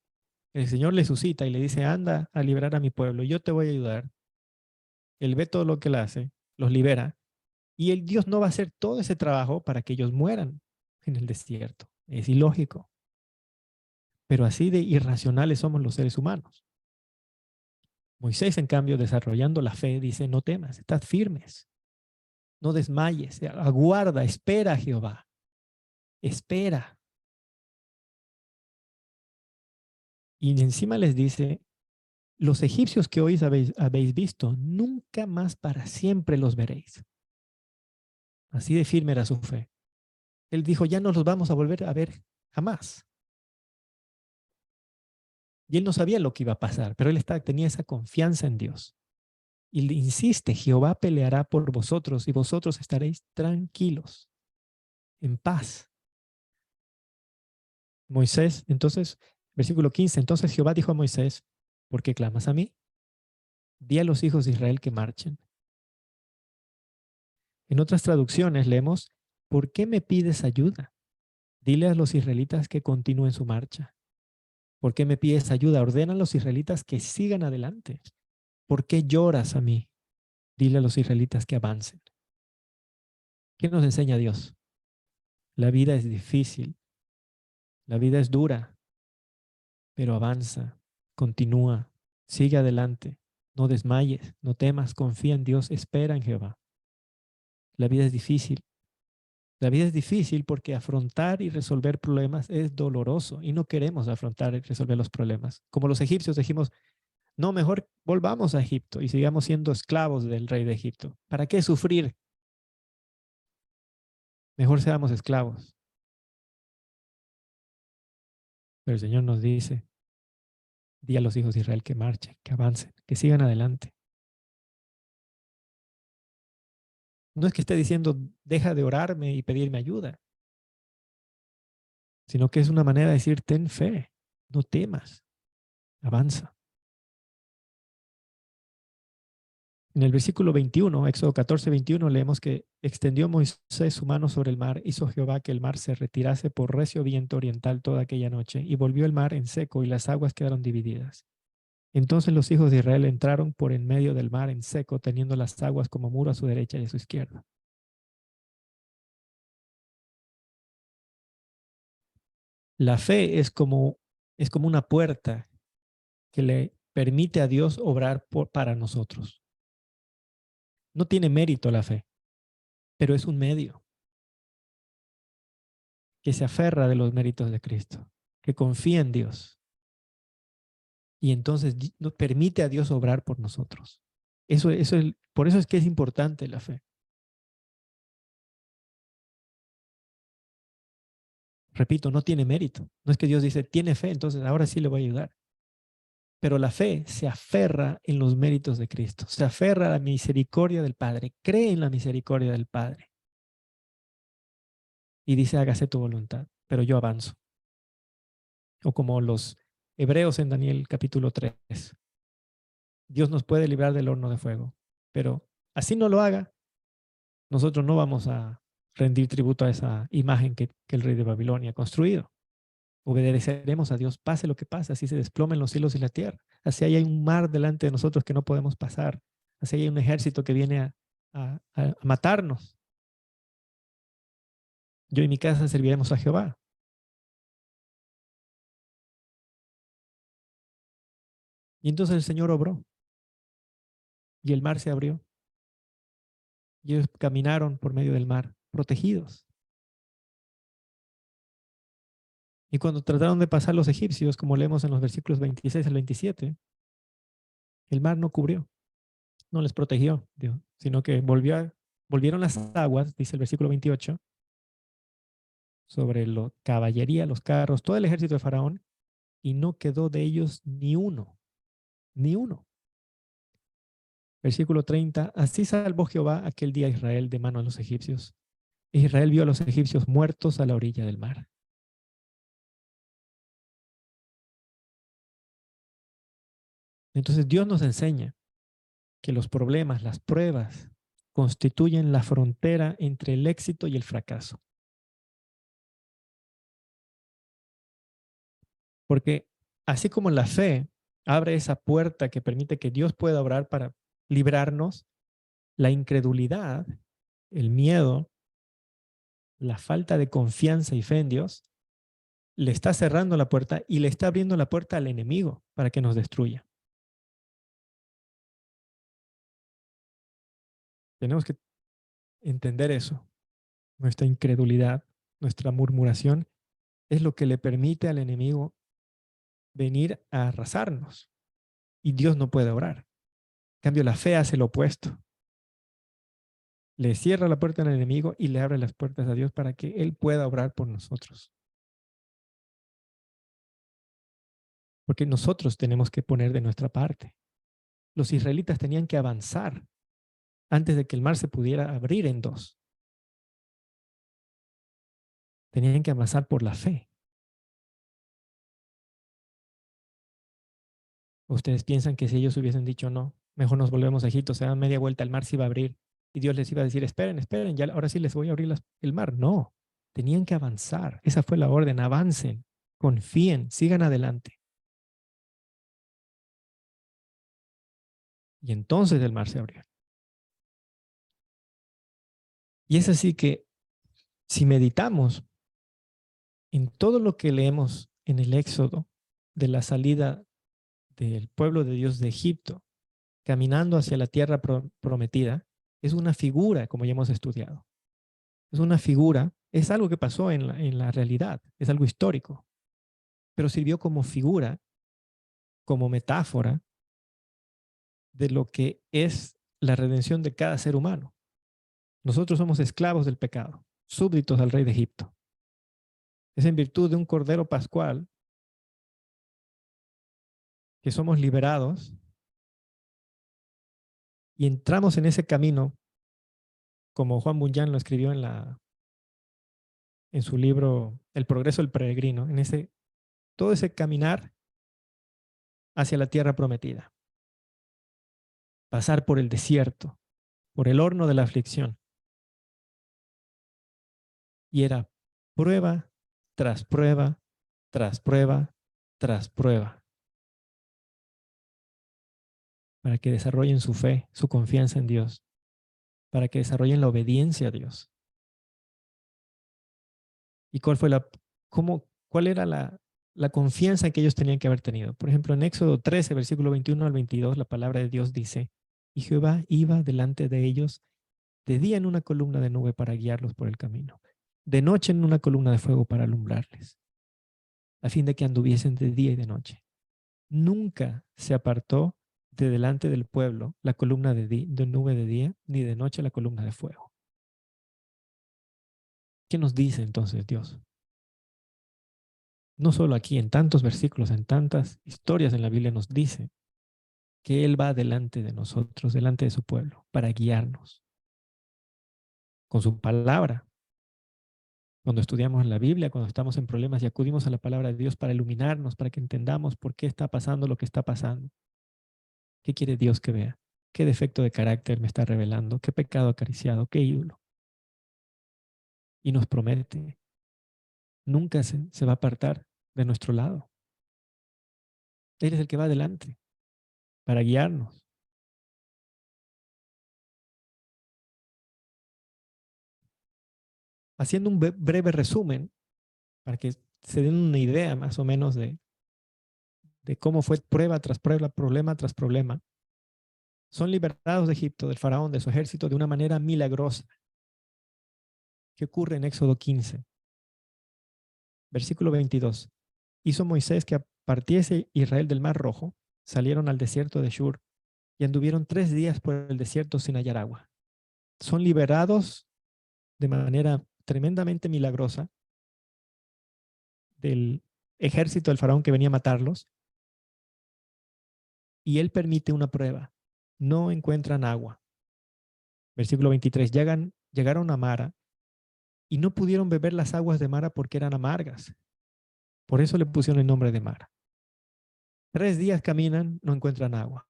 El Señor le suscita y le dice, anda a liberar a mi pueblo, yo te voy a ayudar. Él ve todo lo que él hace, los libera, y el Dios no va a hacer todo ese trabajo para que ellos mueran en el desierto. Es ilógico. Pero así de irracionales somos los seres humanos. Moisés, en cambio, desarrollando la fe, dice, no temas, estad firmes, no desmayes, aguarda, espera a Jehová, espera. Y encima les dice, los egipcios que hoy habéis visto, nunca más para siempre los veréis. Así de firme era su fe. Él dijo, ya no los vamos a volver a ver jamás. Y él no sabía lo que iba a pasar, pero él tenía esa confianza en Dios. Y le insiste, Jehová peleará por vosotros y vosotros estaréis tranquilos, en paz. Moisés, entonces, versículo 15, entonces Jehová dijo a Moisés, ¿por qué clamas a mí? Di a los hijos de Israel que marchen. En otras traducciones leemos, ¿por qué me pides ayuda? Dile a los israelitas que continúen su marcha. ¿Por qué me pides ayuda? Ordena a los israelitas que sigan adelante. ¿Por qué lloras a mí? Dile a los israelitas que avancen. ¿Qué nos enseña Dios? La vida es difícil, la vida es dura, pero avanza, continúa, sigue adelante. No desmayes, no temas, confía en Dios, espera en Jehová. La vida es difícil. La vida es difícil porque afrontar y resolver problemas es doloroso y no queremos afrontar y resolver los problemas. Como los egipcios dijimos, no, mejor volvamos a Egipto y sigamos siendo esclavos del rey de Egipto. ¿Para qué sufrir? Mejor seamos esclavos. Pero el Señor nos dice, di a los hijos de Israel que marchen, que avancen, que sigan adelante. No es que esté diciendo, deja de orarme y pedirme ayuda, sino que es una manera de decir, ten fe, no temas, avanza. En el versículo 21, Éxodo 14, 21, leemos que extendió Moisés su mano sobre el mar, hizo Jehová que el mar se retirase por recio viento oriental toda aquella noche, y volvió el mar en seco y las aguas quedaron divididas. Entonces los hijos de Israel entraron por en medio del mar en seco, teniendo las aguas como muro a su derecha y a su izquierda. La fe es como una puerta que le permite a Dios obrar para nosotros. No tiene mérito la fe, pero es un medio que se aferra de los méritos de Cristo, que confía en Dios y entonces nos permite a Dios obrar por nosotros. Por eso es que es importante la fe. Repito, no tiene mérito. No es que Dios dice, tiene fe, entonces ahora sí le voy a ayudar. Pero la fe se aferra en los méritos de Cristo, se aferra a la misericordia del Padre, cree en la misericordia del Padre y dice, hágase tu voluntad, pero yo avanzo. O como los hebreos en Daniel capítulo 3, Dios nos puede librar del horno de fuego, pero así no lo haga, nosotros no vamos a rendir tributo a esa imagen que el rey de Babilonia ha construido. Obedeceremos a Dios, pase lo que pase, así se desplomen los cielos y la tierra. Así hay un mar delante de nosotros que no podemos pasar. Así hay un ejército que viene a matarnos. Yo y mi casa serviremos a Jehová. Y entonces el Señor obró y el mar se abrió. Y ellos caminaron por medio del mar, protegidos. Y cuando trataron de pasar los egipcios, como leemos en los versículos 26 al 27, el mar no cubrió, no les protegió, Dios, sino que volvieron las aguas, dice el versículo 28, sobre la caballería, los carros, todo el ejército de Faraón, y no quedó de ellos ni uno, ni uno. Versículo 30, así salvó Jehová aquel día a Israel de mano de los egipcios. E Israel vio a los egipcios muertos a la orilla del mar. Entonces Dios nos enseña que los problemas, las pruebas, constituyen la frontera entre el éxito y el fracaso. Porque así como la fe abre esa puerta que permite que Dios pueda obrar para librarnos, la incredulidad, el miedo, la falta de confianza y fe en Dios, le está cerrando la puerta y le está abriendo la puerta al enemigo para que nos destruya. Tenemos que entender eso. Nuestra incredulidad, nuestra murmuración es lo que le permite al enemigo venir a arrasarnos. Y Dios no puede obrar. En cambio, la fe hace lo opuesto. Le cierra la puerta al enemigo y le abre las puertas a Dios para que Él pueda obrar por nosotros. Porque nosotros tenemos que poner de nuestra parte. Los israelitas tenían que avanzar antes de que el mar se pudiera abrir en dos. Tenían que avanzar por la fe. ¿Ustedes piensan que si ellos hubiesen dicho no, mejor nos volvemos a Egipto, se dan media vuelta, el mar se iba a abrir y Dios les iba a decir, esperen, esperen, ya ahora sí les voy a abrir el mar? No, tenían que avanzar. Esa fue la orden, avancen, confíen, sigan adelante. Y entonces el mar se abrió. Y es así que si meditamos en todo lo que leemos en el Éxodo de la salida del pueblo de Dios de Egipto, caminando hacia la tierra prometida, es una figura, como ya hemos estudiado. Es una figura, es algo que pasó en la realidad, es algo histórico, pero sirvió como figura, como metáfora de lo que es la redención de cada ser humano. Nosotros somos esclavos del pecado, súbditos al rey de Egipto. Es en virtud de un cordero pascual que somos liberados y entramos en ese camino, como Juan Bunyan lo escribió en su libro El progreso del peregrino, todo ese caminar hacia la tierra prometida, pasar por el desierto, por el horno de la aflicción. Y era prueba tras prueba, tras prueba, tras prueba, para que desarrollen su fe, su confianza en Dios, para que desarrollen la obediencia a Dios. ¿Y cuál era la confianza que ellos tenían que haber tenido? Por ejemplo, en Éxodo 13, versículo 21 al 22, la palabra de Dios dice, y Jehová iba delante de ellos de día en una columna de nube para guiarlos por el camino, de noche en una columna de fuego para alumbrarles, a fin de que anduviesen de día y de noche. Nunca se apartó de delante del pueblo la columna de nube de día, ni de noche la columna de fuego. ¿Qué nos dice entonces Dios? No solo aquí, en tantos versículos, en tantas historias en la Biblia nos dice que Él va delante de nosotros, delante de su pueblo, para guiarnos con su palabra. Cuando estudiamos la Biblia, cuando estamos en problemas y acudimos a la palabra de Dios para iluminarnos, para que entendamos por qué está pasando lo que está pasando. ¿Qué quiere Dios que vea? ¿Qué defecto de carácter me está revelando? ¿Qué pecado acariciado? ¿Qué ídolo? Y nos promete, nunca se va a apartar de nuestro lado. Él es el que va adelante para guiarnos. Haciendo un breve resumen, para que se den una idea más o menos de cómo fue prueba tras prueba, problema tras problema, son liberados de Egipto, del faraón, de su ejército, de una manera milagrosa. ¿Qué ocurre en Éxodo 15? Versículo 22. Hizo Moisés que partiese Israel del Mar Rojo, salieron al desierto de Shur y anduvieron 3 días por el desierto sin hallar agua. Son liberados de manera tremendamente milagrosa del ejército del faraón que venía a matarlos, y él permite una prueba. No encuentran agua. Versículo 23. Llegaron a Mara y no pudieron beber las aguas de Mara porque eran amargas. Por eso le pusieron el nombre de Mara. 3 días caminan, no encuentran agua.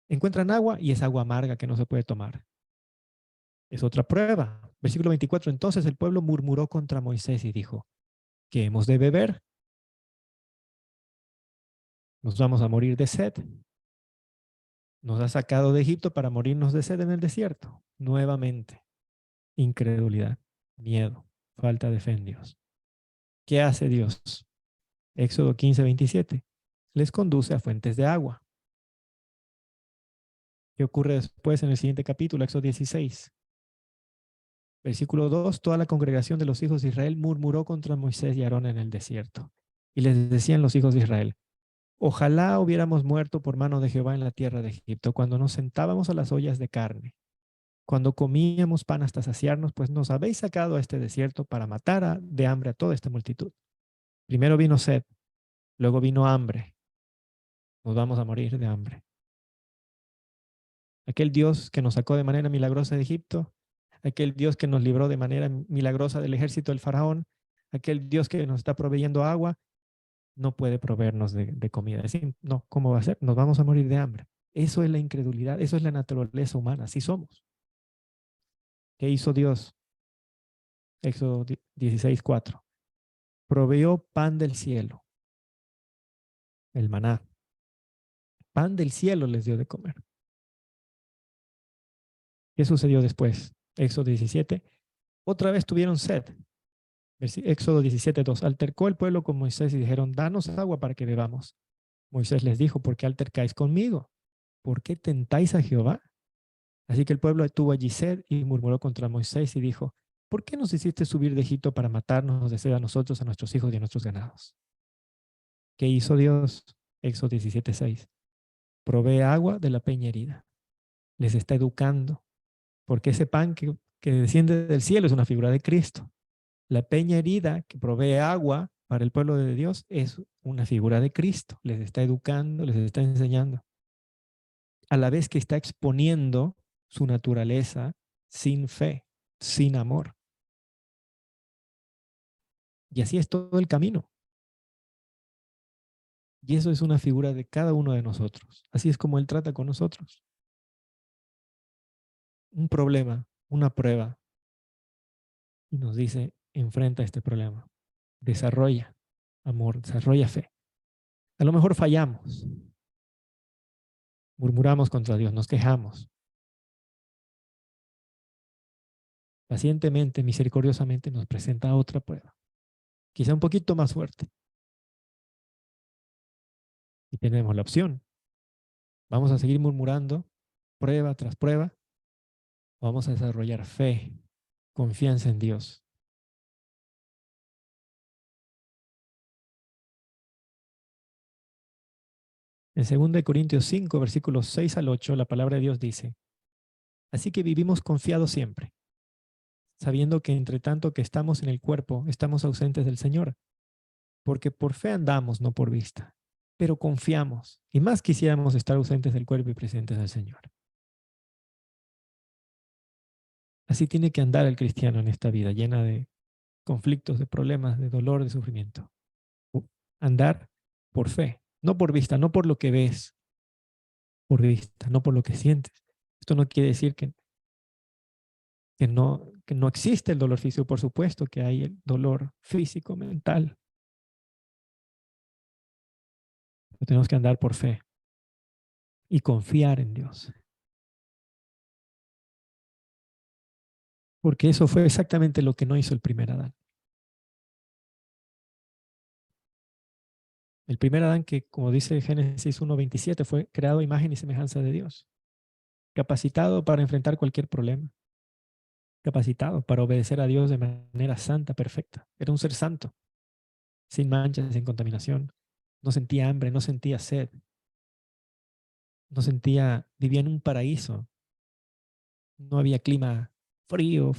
Encuentran agua y es agua amarga que no se puede tomar. Es otra prueba. Versículo 24. Entonces el pueblo murmuró contra Moisés y dijo, ¿qué hemos de beber? Nos vamos a morir de sed. Nos ha sacado de Egipto para morirnos de sed en el desierto. Nuevamente, incredulidad, miedo, falta de fe en Dios. ¿Qué hace Dios? Éxodo 15, 27. Les conduce a fuentes de agua. ¿Qué ocurre después en el siguiente capítulo, Éxodo 16? Versículo 2, toda la congregación de los hijos de Israel murmuró contra Moisés y Aarón en el desierto. Y les decían los hijos de Israel, ojalá hubiéramos muerto por mano de Jehová en la tierra de Egipto, cuando nos sentábamos a las ollas de carne, cuando comíamos pan hasta saciarnos, pues nos habéis sacado a este desierto para matar de hambre a toda esta multitud. Primero vino sed, luego vino hambre. Nos vamos a morir de hambre. Aquel Dios que nos sacó de manera milagrosa de Egipto, aquel Dios que nos libró de manera milagrosa del ejército del faraón, aquel Dios que nos está proveyendo agua, no puede proveernos de comida. Es decir, no, ¿cómo va a ser? Nos vamos a morir de hambre. Eso es la incredulidad, eso es la naturaleza humana, así somos. ¿Qué hizo Dios? Éxodo 16:4. Proveyó pan del cielo, el maná. Pan del cielo les dio de comer. ¿Qué sucedió después? Éxodo 17. Otra vez tuvieron sed. Éxodo 17:2. Altercó el pueblo con Moisés y dijeron, danos agua para que bebamos. Moisés les dijo, ¿por qué altercáis conmigo? ¿Por qué tentáis a Jehová? Así que el pueblo tuvo allí sed y murmuró contra Moisés y dijo, ¿por qué nos hiciste subir de Egipto para matarnos de sed a nosotros, a nuestros hijos y a nuestros ganados? ¿Qué hizo Dios? Éxodo 17:6. Provee agua de la peña herida. Les está educando, porque ese pan que desciende del cielo es una figura de Cristo. La peña herida que provee agua para el pueblo de Dios es una figura de Cristo. Les está educando, les está enseñando. A la vez que está exponiendo su naturaleza sin fe, sin amor. Y así es todo el camino. Y eso es una figura de cada uno de nosotros. Así es como Él trata con nosotros. Un problema, una prueba, y nos dice, enfrenta este problema. Desarrolla amor, desarrolla fe. A lo mejor fallamos, murmuramos contra Dios, nos quejamos. Pacientemente, misericordiosamente nos presenta otra prueba, quizá un poquito más fuerte. Y tenemos la opción. Vamos a seguir murmurando, prueba tras prueba. Vamos a desarrollar fe, confianza en Dios. En 2 Corintios 5, versículos 6 al 8, la palabra de Dios dice, así que vivimos confiados siempre, sabiendo que entre tanto que estamos en el cuerpo, estamos ausentes del Señor, porque por fe andamos, no por vista, pero confiamos, y más quisiéramos estar ausentes del cuerpo y presentes del Señor. Así tiene que andar el cristiano en esta vida llena de conflictos, de problemas, de dolor, de sufrimiento. Andar por fe, no por vista, no por lo que ves, por vista, no por lo que sientes. Esto no quiere decir que no existe el dolor físico, por supuesto que hay el dolor físico, mental. Pero tenemos que andar por fe y confiar en Dios. Porque eso fue exactamente lo que no hizo el primer Adán. El primer Adán que, como dice Génesis 1:27, fue creado a imagen y semejanza de Dios, capacitado para enfrentar cualquier problema, capacitado para obedecer a Dios de manera santa, perfecta. Era un ser santo, sin manchas, sin contaminación. No sentía hambre, no sentía sed, no sentía, vivía en un paraíso. No había clima frío,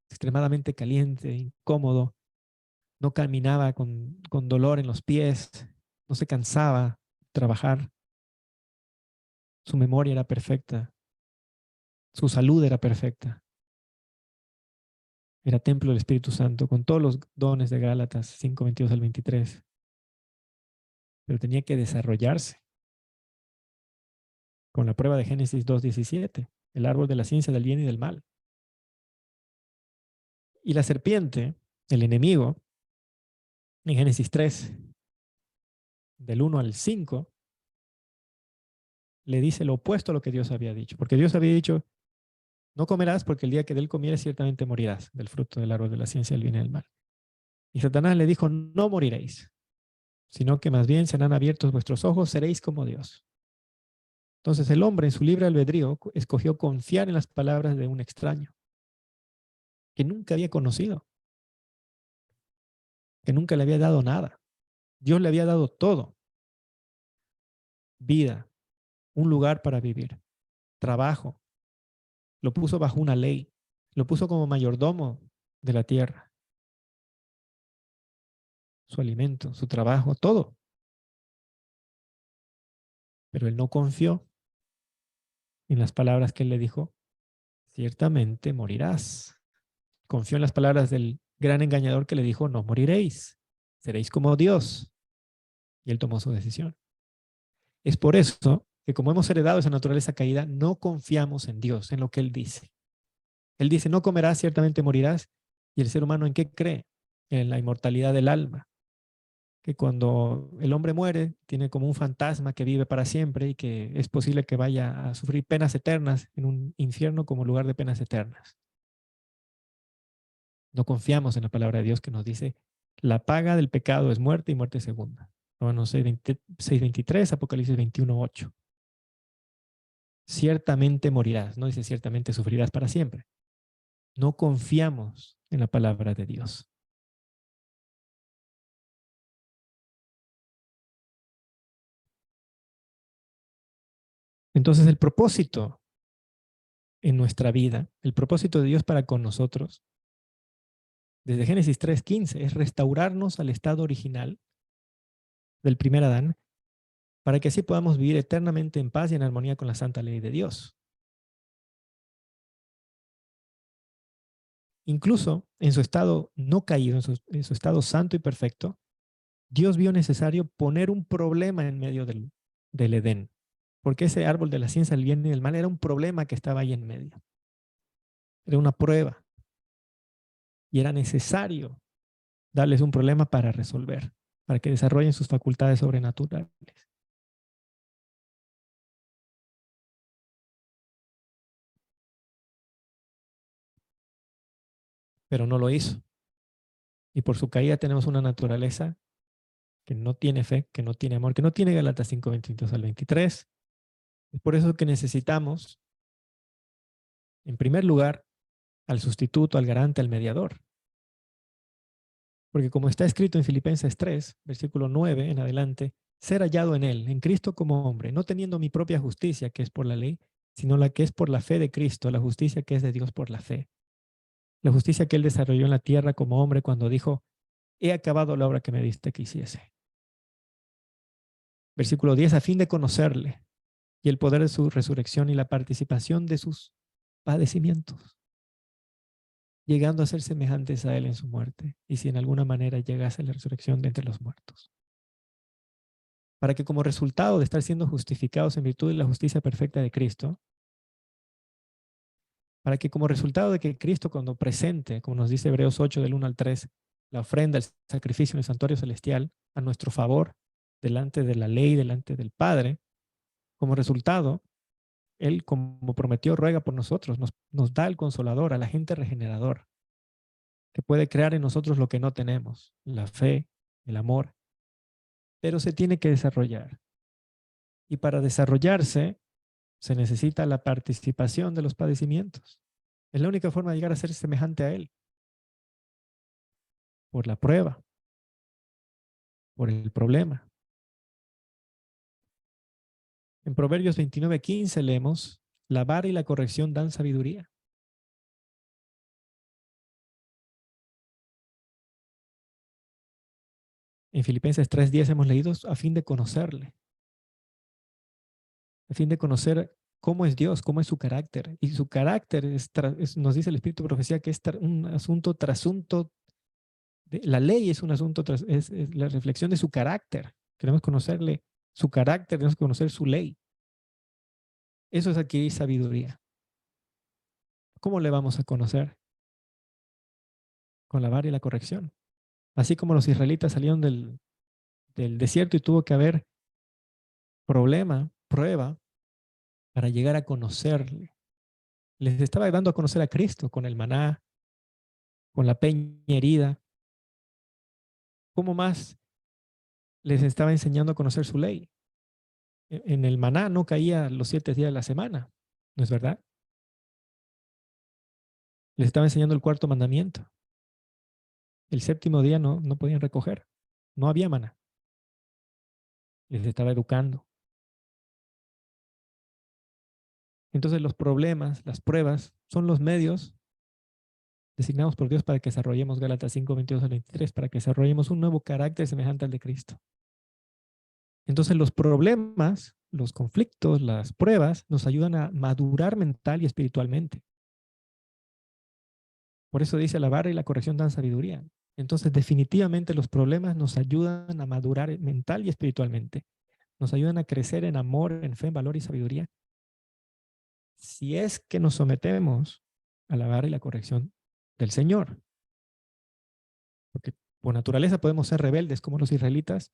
extremadamente caliente, incómodo. No caminaba con dolor en los pies, no se cansaba de trabajar. Su memoria era perfecta, su salud era perfecta. Era templo del Espíritu Santo, con todos los dones de Gálatas 5:22 al 23. Pero tenía que desarrollarse con la prueba de Génesis 2:17, el árbol de la ciencia del bien y del mal. Y la serpiente, el enemigo, en Génesis 3, del 1 al 5, le dice lo opuesto a lo que Dios había dicho. Porque Dios había dicho, no comerás porque el día que de él comieres ciertamente morirás del fruto del árbol de la ciencia del bien y del mal. Y Satanás le dijo, no moriréis, sino que más bien serán abiertos vuestros ojos, seréis como Dios. Entonces el hombre en su libre albedrío escogió confiar en las palabras de un extraño que nunca había conocido, que nunca le había dado nada. Dios le había dado todo: vida, un lugar para vivir, trabajo, lo puso bajo una ley, lo puso como mayordomo de la tierra, su alimento, su trabajo, todo. Pero él no confió en las palabras que él le dijo: ciertamente morirás. Confió en las palabras del gran engañador que le dijo: no moriréis, seréis como Dios. Y él tomó su decisión. Es por eso que, como hemos heredado esa naturaleza caída, no confiamos en Dios, en lo que Él dice. Él dice: no comerás, ciertamente morirás. ¿Y el ser humano en qué cree? En la inmortalidad del alma, que cuando el hombre muere tiene como un fantasma que vive para siempre y que es posible que vaya a sufrir penas eternas en un infierno como lugar de penas eternas. No confiamos en la palabra de Dios que nos dice: la paga del pecado es muerte y muerte segunda. Romanos 6:23, Apocalipsis 21:8. Ciertamente morirás, no dice ciertamente sufrirás para siempre. No confiamos en la palabra de Dios. Entonces el propósito en nuestra vida, el propósito de Dios para con nosotros, desde Génesis 3:15, es restaurarnos al estado original del primer Adán, para que así podamos vivir eternamente en paz y en armonía con la santa ley de Dios. Incluso en su estado no caído, en su estado santo y perfecto, Dios vio necesario poner un problema en medio del Edén, porque ese árbol de la ciencia del bien y del mal era un problema que estaba ahí en medio. Era una prueba y era necesario darles un problema para resolver, para que desarrollen sus facultades sobrenaturales. Pero no lo hizo. Y por su caída tenemos una naturaleza que no tiene fe, que no tiene amor, que no tiene Gálatas 5:22 al 23. Es por eso que necesitamos, en primer lugar, al sustituto, al garante, al mediador. Porque como está escrito en Filipenses 3, versículo 9 en adelante: ser hallado en él, en Cristo como hombre, no teniendo mi propia justicia, que es por la ley, sino la que es por la fe de Cristo, la justicia que es de Dios por la fe. La justicia que él desarrolló en la tierra como hombre cuando dijo: he acabado la obra que me diste que hiciese. Versículo 10: a fin de conocerle y el poder de su resurrección y la participación de sus padecimientos, llegando a ser semejantes a él en su muerte, y si en alguna manera llegase la resurrección de entre los muertos. Para que, como resultado de estar siendo justificados en virtud de la justicia perfecta de Cristo, para que como resultado de que Cristo, cuando presente, como nos dice Hebreos 8 del 1 al 3, la ofrenda, el sacrificio en el santuario celestial a nuestro favor, delante de la ley, delante del Padre, como resultado, Él, como prometió, ruega por nosotros, nos da el consolador, al agente regenerador, que puede crear en nosotros lo que no tenemos: la fe, el amor, pero se tiene que desarrollar. Y para desarrollarse se necesita la participación de los padecimientos. Es la única forma de llegar a ser semejante a Él: por la prueba, por el problema. En Proverbios 29:15 leemos: la vara y la corrección dan sabiduría. En Filipenses 3:10 hemos leído: a fin de conocerle, a fin de conocer cómo es Dios, cómo es su carácter. Y su carácter nos dice el Espíritu de Profecía, que es un asunto tras asunto. La ley es un asunto, es la reflexión de su carácter. Queremos conocerle, su carácter, queremos conocer su ley. Eso es adquirir sabiduría. ¿Cómo le vamos a conocer? Con la vara y la corrección. Así como los israelitas salieron del desierto y tuvo que haber problema, prueba, para llegar a conocerle. Les estaba dando a conocer a Cristo con el maná, con la peña herida. ¿Cómo más les estaba enseñando a conocer su ley? En el maná no caía los 7 días de la semana, ¿no es verdad? Les estaba enseñando el cuarto mandamiento. El séptimo día no podían recoger. No había maná. Les estaba educando. Entonces los problemas, las pruebas, son los medios designados por Dios para que desarrollemos Gálatas 5, 22 al 23, para que desarrollemos un nuevo carácter semejante al de Cristo. Entonces los problemas, los conflictos, las pruebas nos ayudan a madurar mental y espiritualmente. Por eso dice la vara y la corrección dan sabiduría. Entonces definitivamente los problemas nos ayudan a madurar mental y espiritualmente. Nos ayudan a crecer en amor, en fe, en valor y sabiduría. Si es que nos sometemos a la vara y la corrección del Señor. Porque por naturaleza podemos ser rebeldes como los israelitas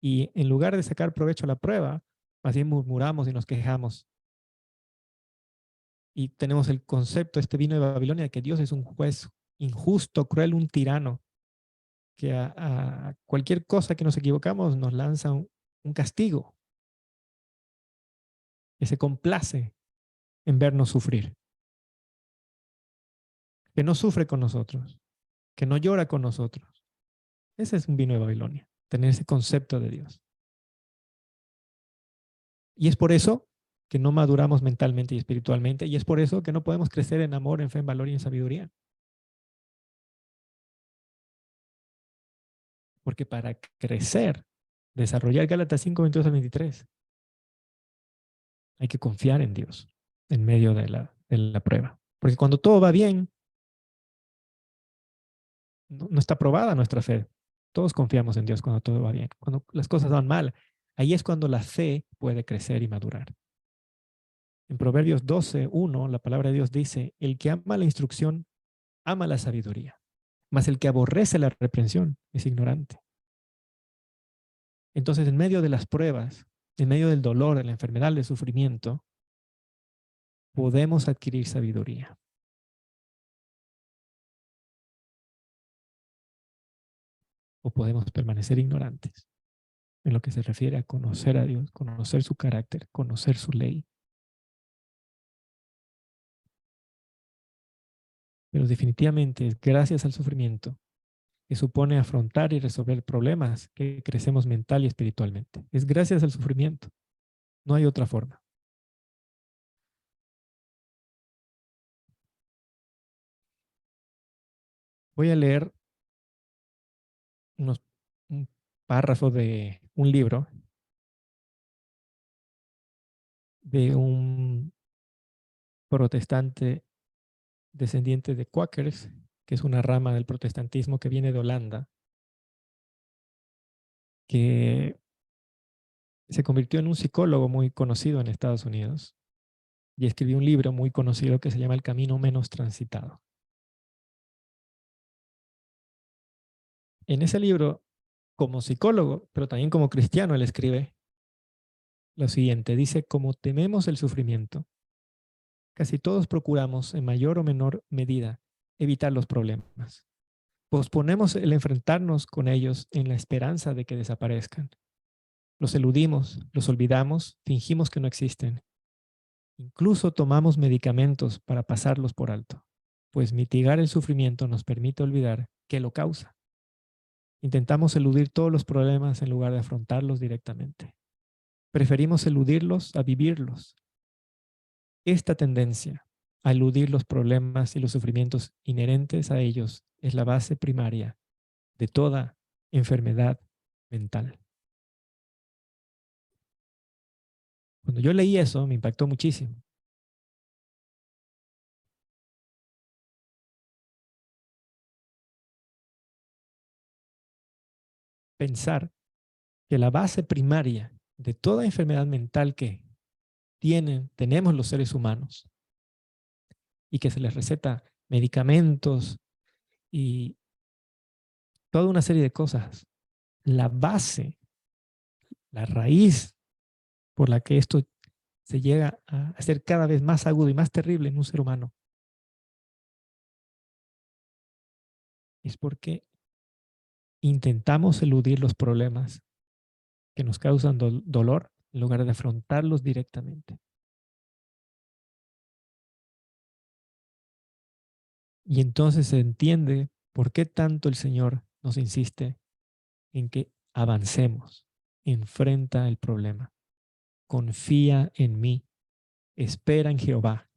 y en lugar de sacar provecho a la prueba, más bien murmuramos y nos quejamos. Y tenemos el concepto, este vino de Babilonia, de que Dios es un juez injusto, cruel, un tirano, que a cualquier cosa que nos equivocamos nos lanza un castigo, que se complace en vernos sufrir, que no sufre con nosotros, que no llora con nosotros. Ese es un vino de Babilonia, tener ese concepto de Dios. Y es por eso que no maduramos mentalmente y espiritualmente, y es por eso que no podemos crecer en amor, en fe, en valor y en sabiduría. Porque para crecer, desarrollar Gálatas 5, 22 al 23, hay que confiar en Dios en medio de la prueba. Porque cuando todo va bien, no está probada nuestra fe. Todos confiamos en Dios cuando todo va bien. Cuando las cosas van mal, ahí es cuando la fe puede crecer y madurar. En Proverbios 12:1, la palabra de Dios dice, el que ama la instrucción, ama la sabiduría, mas el que aborrece la reprensión es ignorante. Entonces, en medio de las pruebas, en medio del dolor, de la enfermedad, del sufrimiento, podemos adquirir sabiduría. O podemos permanecer ignorantes en lo que se refiere a conocer a Dios, conocer su carácter, conocer su ley. Pero definitivamente es gracias al sufrimiento que supone afrontar y resolver problemas que crecemos mental y espiritualmente. Es gracias al sufrimiento. No hay otra forma. Voy a leer unos, un párrafo de un libro de un protestante descendiente de Quakers, que es una rama del protestantismo que viene de Holanda, que se convirtió en un psicólogo muy conocido en Estados Unidos y escribió un libro muy conocido que se llama El camino menos transitado. En ese libro, como psicólogo, pero también como cristiano, él escribe lo siguiente. Dice, como tememos el sufrimiento, casi todos procuramos en mayor o menor medida evitar los problemas. Posponemos el enfrentarnos con ellos en la esperanza de que desaparezcan. Los eludimos, los olvidamos, fingimos que no existen. Incluso tomamos medicamentos para pasarlos por alto, pues mitigar el sufrimiento nos permite olvidar que lo causa. Intentamos eludir todos los problemas en lugar de afrontarlos directamente. Preferimos eludirlos a vivirlos. Esta tendencia a eludir los problemas y los sufrimientos inherentes a ellos es la base primaria de toda enfermedad mental. Cuando yo leí eso, me impactó muchísimo. Pensar que la base primaria de toda enfermedad mental que tenemos los seres humanos y que se les receta medicamentos y toda una serie de cosas, la base, la raíz por la que esto se llega a hacer cada vez más agudo y más terrible en un ser humano, es porque intentamos eludir los problemas que nos causan dolor en lugar de afrontarlos directamente. Y entonces se entiende por qué tanto el Señor nos insiste en que avancemos. Enfrenta el problema. Confía en mí. Espera en Jehová.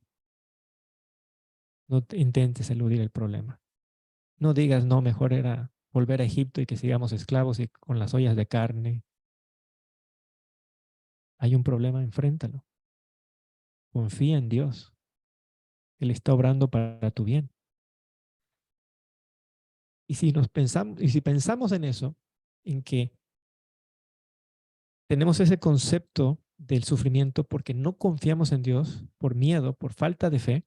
No intentes eludir el problema. No digas, no, mejor era volver a Egipto y que sigamos esclavos y con las ollas de carne. Hay un problema, enfréntalo. Confía en Dios. Él está obrando para tu bien. Y si pensamos en eso, en que tenemos ese concepto del sufrimiento porque no confiamos en Dios, por miedo, por falta de fe,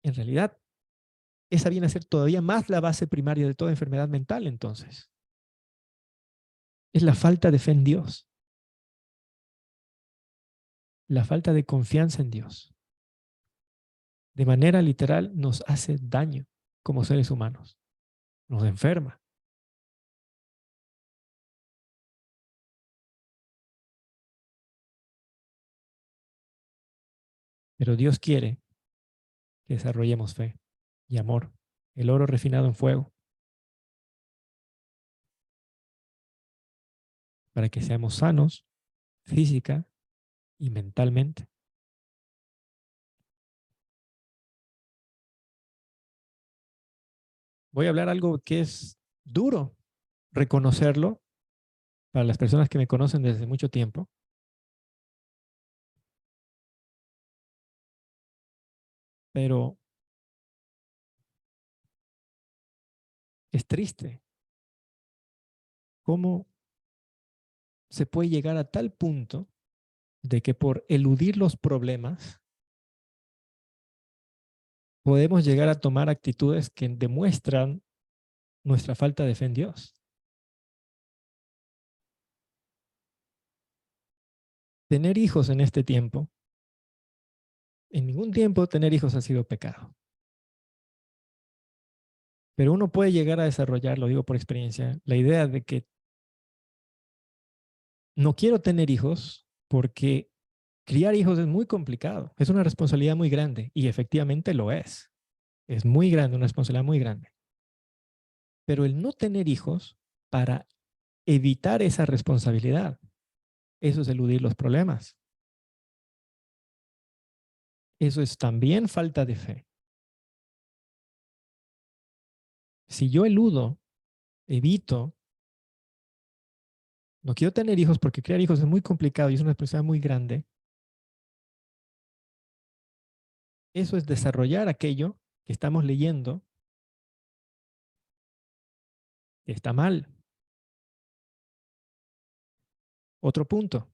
en realidad esa viene a ser todavía más la base primaria de toda enfermedad mental entonces. Es la falta de fe en Dios, la falta de confianza en Dios. De manera literal nos hace daño como seres humanos, nos enferma. Pero Dios quiere que desarrollemos fe y amor, el oro refinado en fuego, para que seamos sanos física y mentalmente. Voy a hablar algo que es duro reconocerlo para las personas que me conocen desde mucho tiempo, pero es triste cómo se puede llegar a tal punto de que por eludir los problemas podemos llegar a tomar actitudes que demuestran nuestra falta de fe en Dios. Tener hijos en este tiempo, en ningún tiempo tener hijos ha sido pecado. Pero uno puede llegar a desarrollar, lo digo por experiencia, la idea de que no quiero tener hijos porque criar hijos es muy complicado, es una responsabilidad muy grande y efectivamente lo es. Es muy grande, una responsabilidad muy grande. Pero el no tener hijos para evitar esa responsabilidad, eso es eludir los problemas. Eso es también falta de fe. Si yo eludo, evito, no quiero tener hijos porque criar hijos es muy complicado y es una responsabilidad muy grande, eso es desarrollar aquello que estamos leyendo que está mal. Otro punto,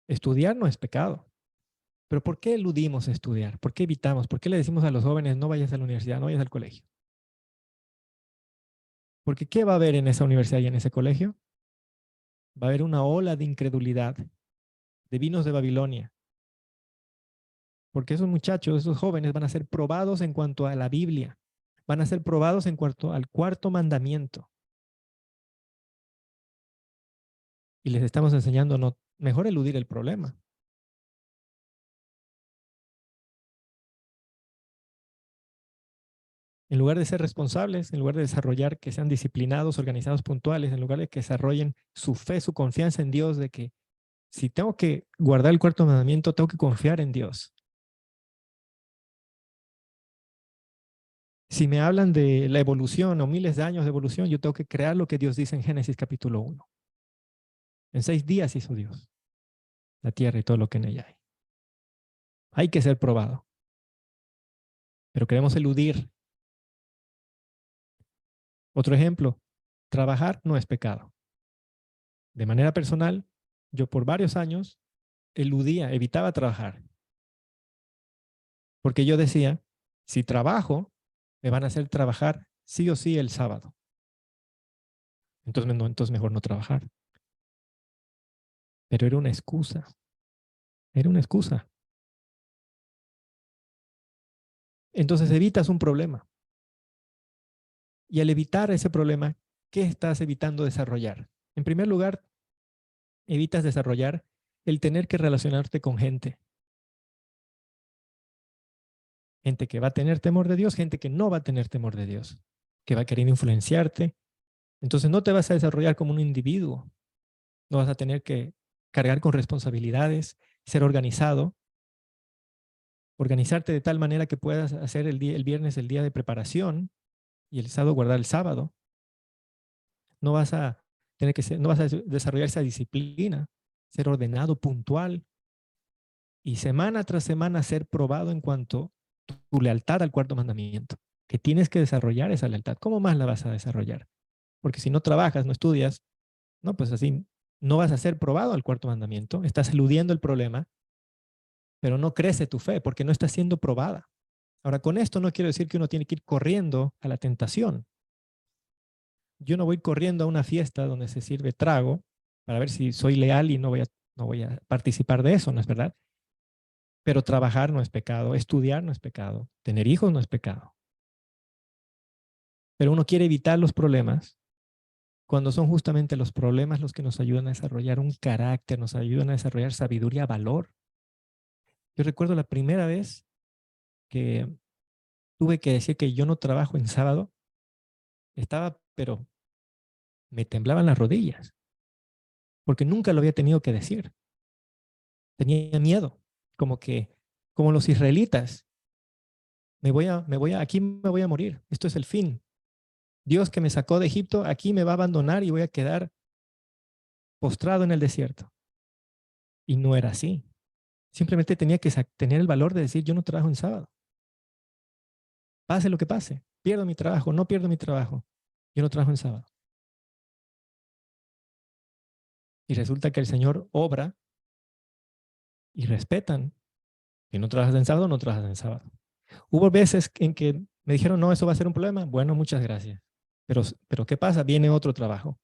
estudiar no es pecado. Pero ¿por qué eludimos estudiar? ¿Por qué evitamos? ¿Por qué le decimos a los jóvenes no vayas a la universidad, no vayas al colegio? Porque ¿qué va a haber en esa universidad y en ese colegio? Va a haber una ola de incredulidad, de vinos de Babilonia. Porque esos muchachos, esos jóvenes van a ser probados en cuanto a la Biblia. Van a ser probados en cuanto al cuarto mandamiento. Y les estamos enseñando no, mejor eludir el problema. En lugar de ser responsables, en lugar de desarrollar que sean disciplinados, organizados, puntuales, en lugar de que desarrollen su fe, su confianza en Dios, de que si tengo que guardar el cuarto mandamiento, tengo que confiar en Dios. Si me hablan de la evolución o miles de años de evolución, yo tengo que crear lo que Dios dice en Génesis capítulo 1. En 6 días hizo Dios la tierra y todo lo que en ella hay. Hay que ser probado, pero queremos eludir. Otro ejemplo, trabajar no es pecado. De manera personal, yo por varios años eludía, evitaba trabajar, porque yo decía, si trabajo, me van a hacer trabajar sí o sí el sábado. Entonces, no, entonces mejor no trabajar. Pero era una excusa, era una excusa. Entonces evitas un problema. Y al evitar ese problema, ¿qué estás evitando desarrollar? En primer lugar, evitas desarrollar el tener que relacionarte con gente. Gente que va a tener temor de Dios, gente que no va a tener temor de Dios, que va a querer influenciarte. Entonces no te vas a desarrollar como un individuo, no vas a tener que cargar con responsabilidades, ser organizado, organizarte de tal manera que puedas hacer el viernes el día de preparación y el sábado guardar el sábado. No vas a tener que ser, no vas a desarrollar esa disciplina, ser ordenado, puntual y semana tras semana ser probado en cuanto a tu lealtad al cuarto mandamiento, que tienes que desarrollar esa lealtad. ¿Cómo más la vas a desarrollar? Porque si no trabajas, no estudias, no, pues así no vas a ser probado al cuarto mandamiento, estás eludiendo el problema, pero no crece tu fe porque no está siendo probada. Ahora, con esto no quiero decir que uno tiene que ir corriendo a la tentación. Yo no voy corriendo a una fiesta donde se sirve trago para ver si soy leal y no voy a participar de eso, ¿no es verdad? Pero trabajar no es pecado, estudiar no es pecado, tener hijos no es pecado. Pero uno quiere evitar los problemas cuando son justamente los problemas los que nos ayudan a desarrollar un carácter, nos ayudan a desarrollar sabiduría, valor. Yo recuerdo la primera vez que tuve que decir que yo no trabajo en sábado, estaba, pero me temblaban las rodillas, porque nunca lo había tenido que decir. Tenía miedo, como que, como los israelitas, aquí me voy a morir, esto es el fin. Dios que me sacó de Egipto, aquí me va a abandonar y voy a quedar postrado en el desierto. Y no era así. Simplemente tenía que tener el valor de decir, yo no trabajo en sábado. Pase lo que pase, pierdo mi trabajo, no pierdo mi trabajo, yo no trabajo en sábado. Y resulta que el Señor obra y respetan. Si no trabajas en sábado, no trabajas en sábado. Hubo veces en que me dijeron, no, eso va a ser un problema. Bueno, muchas gracias. Pero ¿qué pasa? Viene otro trabajo.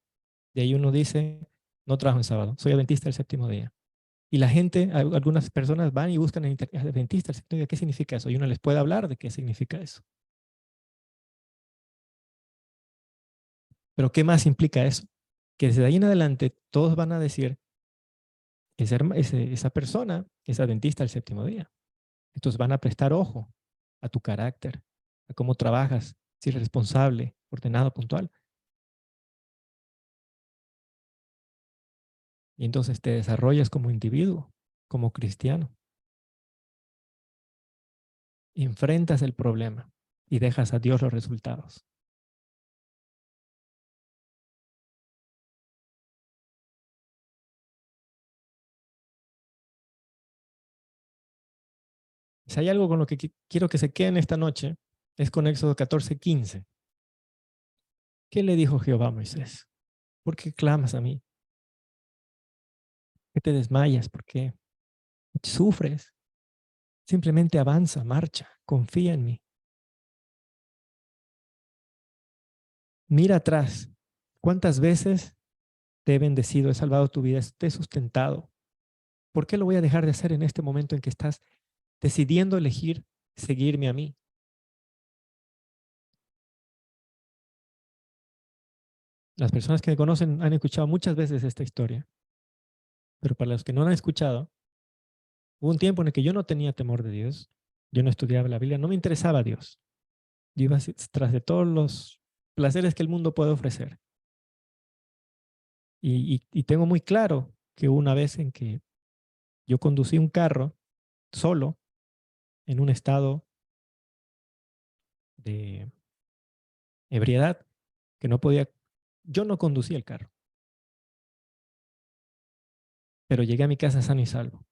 De ahí uno dice, no trabajo en sábado, soy adventista del séptimo día. Y la gente, algunas personas van y buscan en internet, adventista del séptimo día, ¿qué significa eso? Y uno les puede hablar de qué significa eso. Pero ¿qué más implica eso? Que desde ahí en adelante todos van a decir, esa persona es adventista del séptimo día. Entonces van a prestar ojo a tu carácter, a cómo trabajas, si eres responsable, ordenado, puntual. Y entonces te desarrollas como individuo, como cristiano. Enfrentas el problema y dejas a Dios los resultados. Si hay algo con lo que quiero que se queden esta noche, es con Éxodo 14:15. ¿Qué le dijo Jehová a Moisés? ¿Por qué clamas a mí? ¿Por qué te desmayas? ¿Por qué sufres? Simplemente avanza, marcha, confía en mí. Mira atrás. ¿Cuántas veces te he bendecido, he salvado tu vida, te he sustentado? ¿Por qué lo voy a dejar de hacer en este momento en que estás decidiendo elegir seguirme a mí? Las personas que me conocen han escuchado muchas veces esta historia, pero para los que no la han escuchado, hubo un tiempo en el que yo no tenía temor de Dios, yo no estudiaba la Biblia, no me interesaba Dios. Yo iba tras de todos los placeres que el mundo puede ofrecer. Y tengo muy claro que hubo una vez en que yo conducí un carro solo en un estado de ebriedad que no podía, yo no conducía el carro, pero llegué a mi casa sano y salvo.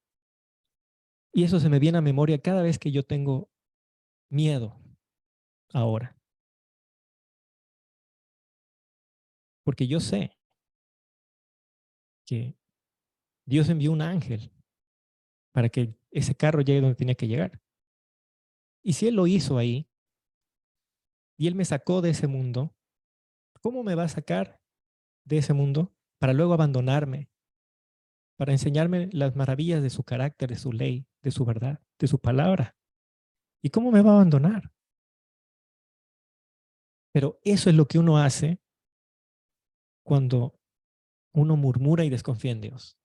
Y eso se me viene a memoria cada vez que yo tengo miedo ahora, porque yo sé que Dios envió un ángel para que ese carro llegue donde tenía que llegar. Y si Él lo hizo ahí y Él me sacó de ese mundo, ¿cómo me va a sacar de ese mundo para luego abandonarme, para enseñarme las maravillas de su carácter, de su ley, de su verdad, de su palabra? ¿Y cómo me va a abandonar? Pero eso es lo que uno hace cuando uno murmura y desconfía en Dios.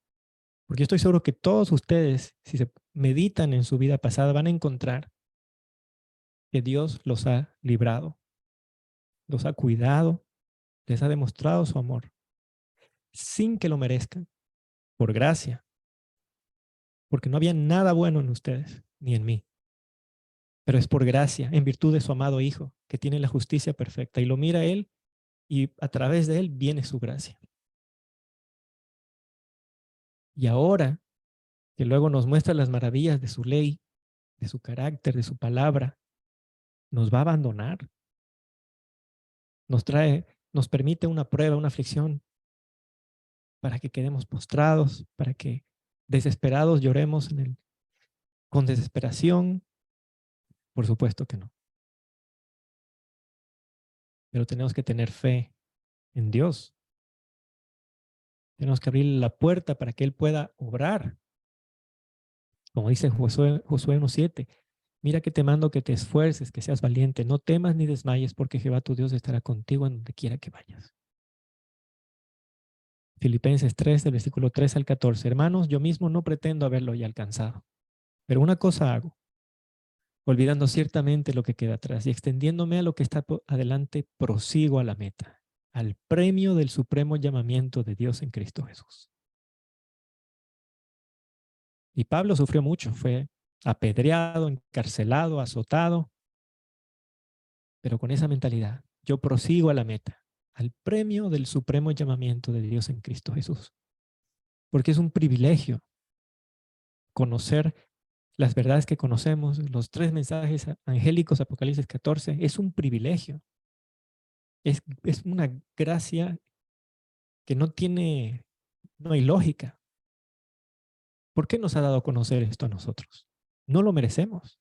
Porque yo estoy seguro que todos ustedes, si se meditan en su vida pasada, van a encontrar que Dios los ha librado, los ha cuidado, les ha demostrado su amor, sin que lo merezcan, por gracia, porque no había nada bueno en ustedes, ni en mí. Pero es por gracia, en virtud de su amado Hijo, que tiene la justicia perfecta, y lo mira Él, y a través de Él viene su gracia. Y ahora, que luego nos muestra las maravillas de su ley, de su carácter, de su palabra, nos va a abandonar, nos permite una prueba, una aflicción, para que quedemos postrados, para que desesperados lloremos con desesperación. Por supuesto que no. Pero tenemos que tener fe en Dios. Tenemos que abrir la puerta para que Él pueda obrar. Como dice Josué 1:7, mira que te mando que te esfuerces, que seas valiente, no temas ni desmayes, porque Jehová tu Dios estará contigo en donde quiera que vayas. Filipenses 3, del versículo 3 al 14. Hermanos, yo mismo no pretendo haberlo ya alcanzado, pero una cosa hago, olvidando ciertamente lo que queda atrás y extendiéndome a lo que está adelante, prosigo a la meta, al premio del supremo llamamiento de Dios en Cristo Jesús. Y Pablo sufrió mucho, fue apedreado, encarcelado, azotado, pero con esa mentalidad, yo prosigo a la meta, al premio del supremo llamamiento de Dios en Cristo Jesús. Porque es un privilegio conocer las verdades que conocemos, los 3 mensajes angélicos, Apocalipsis 14, es un privilegio. Es una gracia que no hay lógica. ¿Por qué nos ha dado a conocer esto a nosotros? No lo merecemos,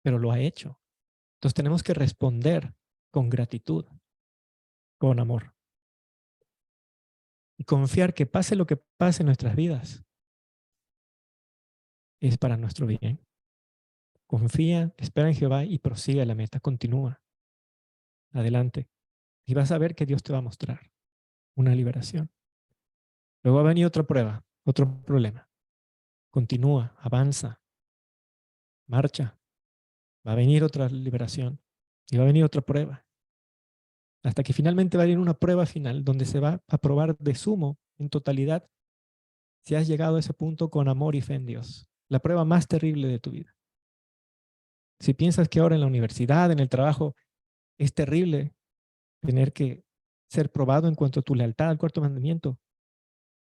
pero lo ha hecho. Entonces tenemos que responder con gratitud, con amor. Y confiar que pase lo que pase en nuestras vidas, es para nuestro bien. Confía, espera en Jehová y prosigue a la meta. Continúa. Adelante. Y vas a ver que Dios te va a mostrar una liberación. Luego va a venir otra prueba, otro problema. Continúa, avanza, marcha. Va a venir otra liberación y va a venir otra prueba. Hasta que finalmente va a venir una prueba final donde se va a probar de sumo, en totalidad, si has llegado a ese punto con amor y fe en Dios. La prueba más terrible de tu vida. Si piensas que ahora en la universidad, en el trabajo, es terrible tener que ser probado en cuanto a tu lealtad al cuarto mandamiento,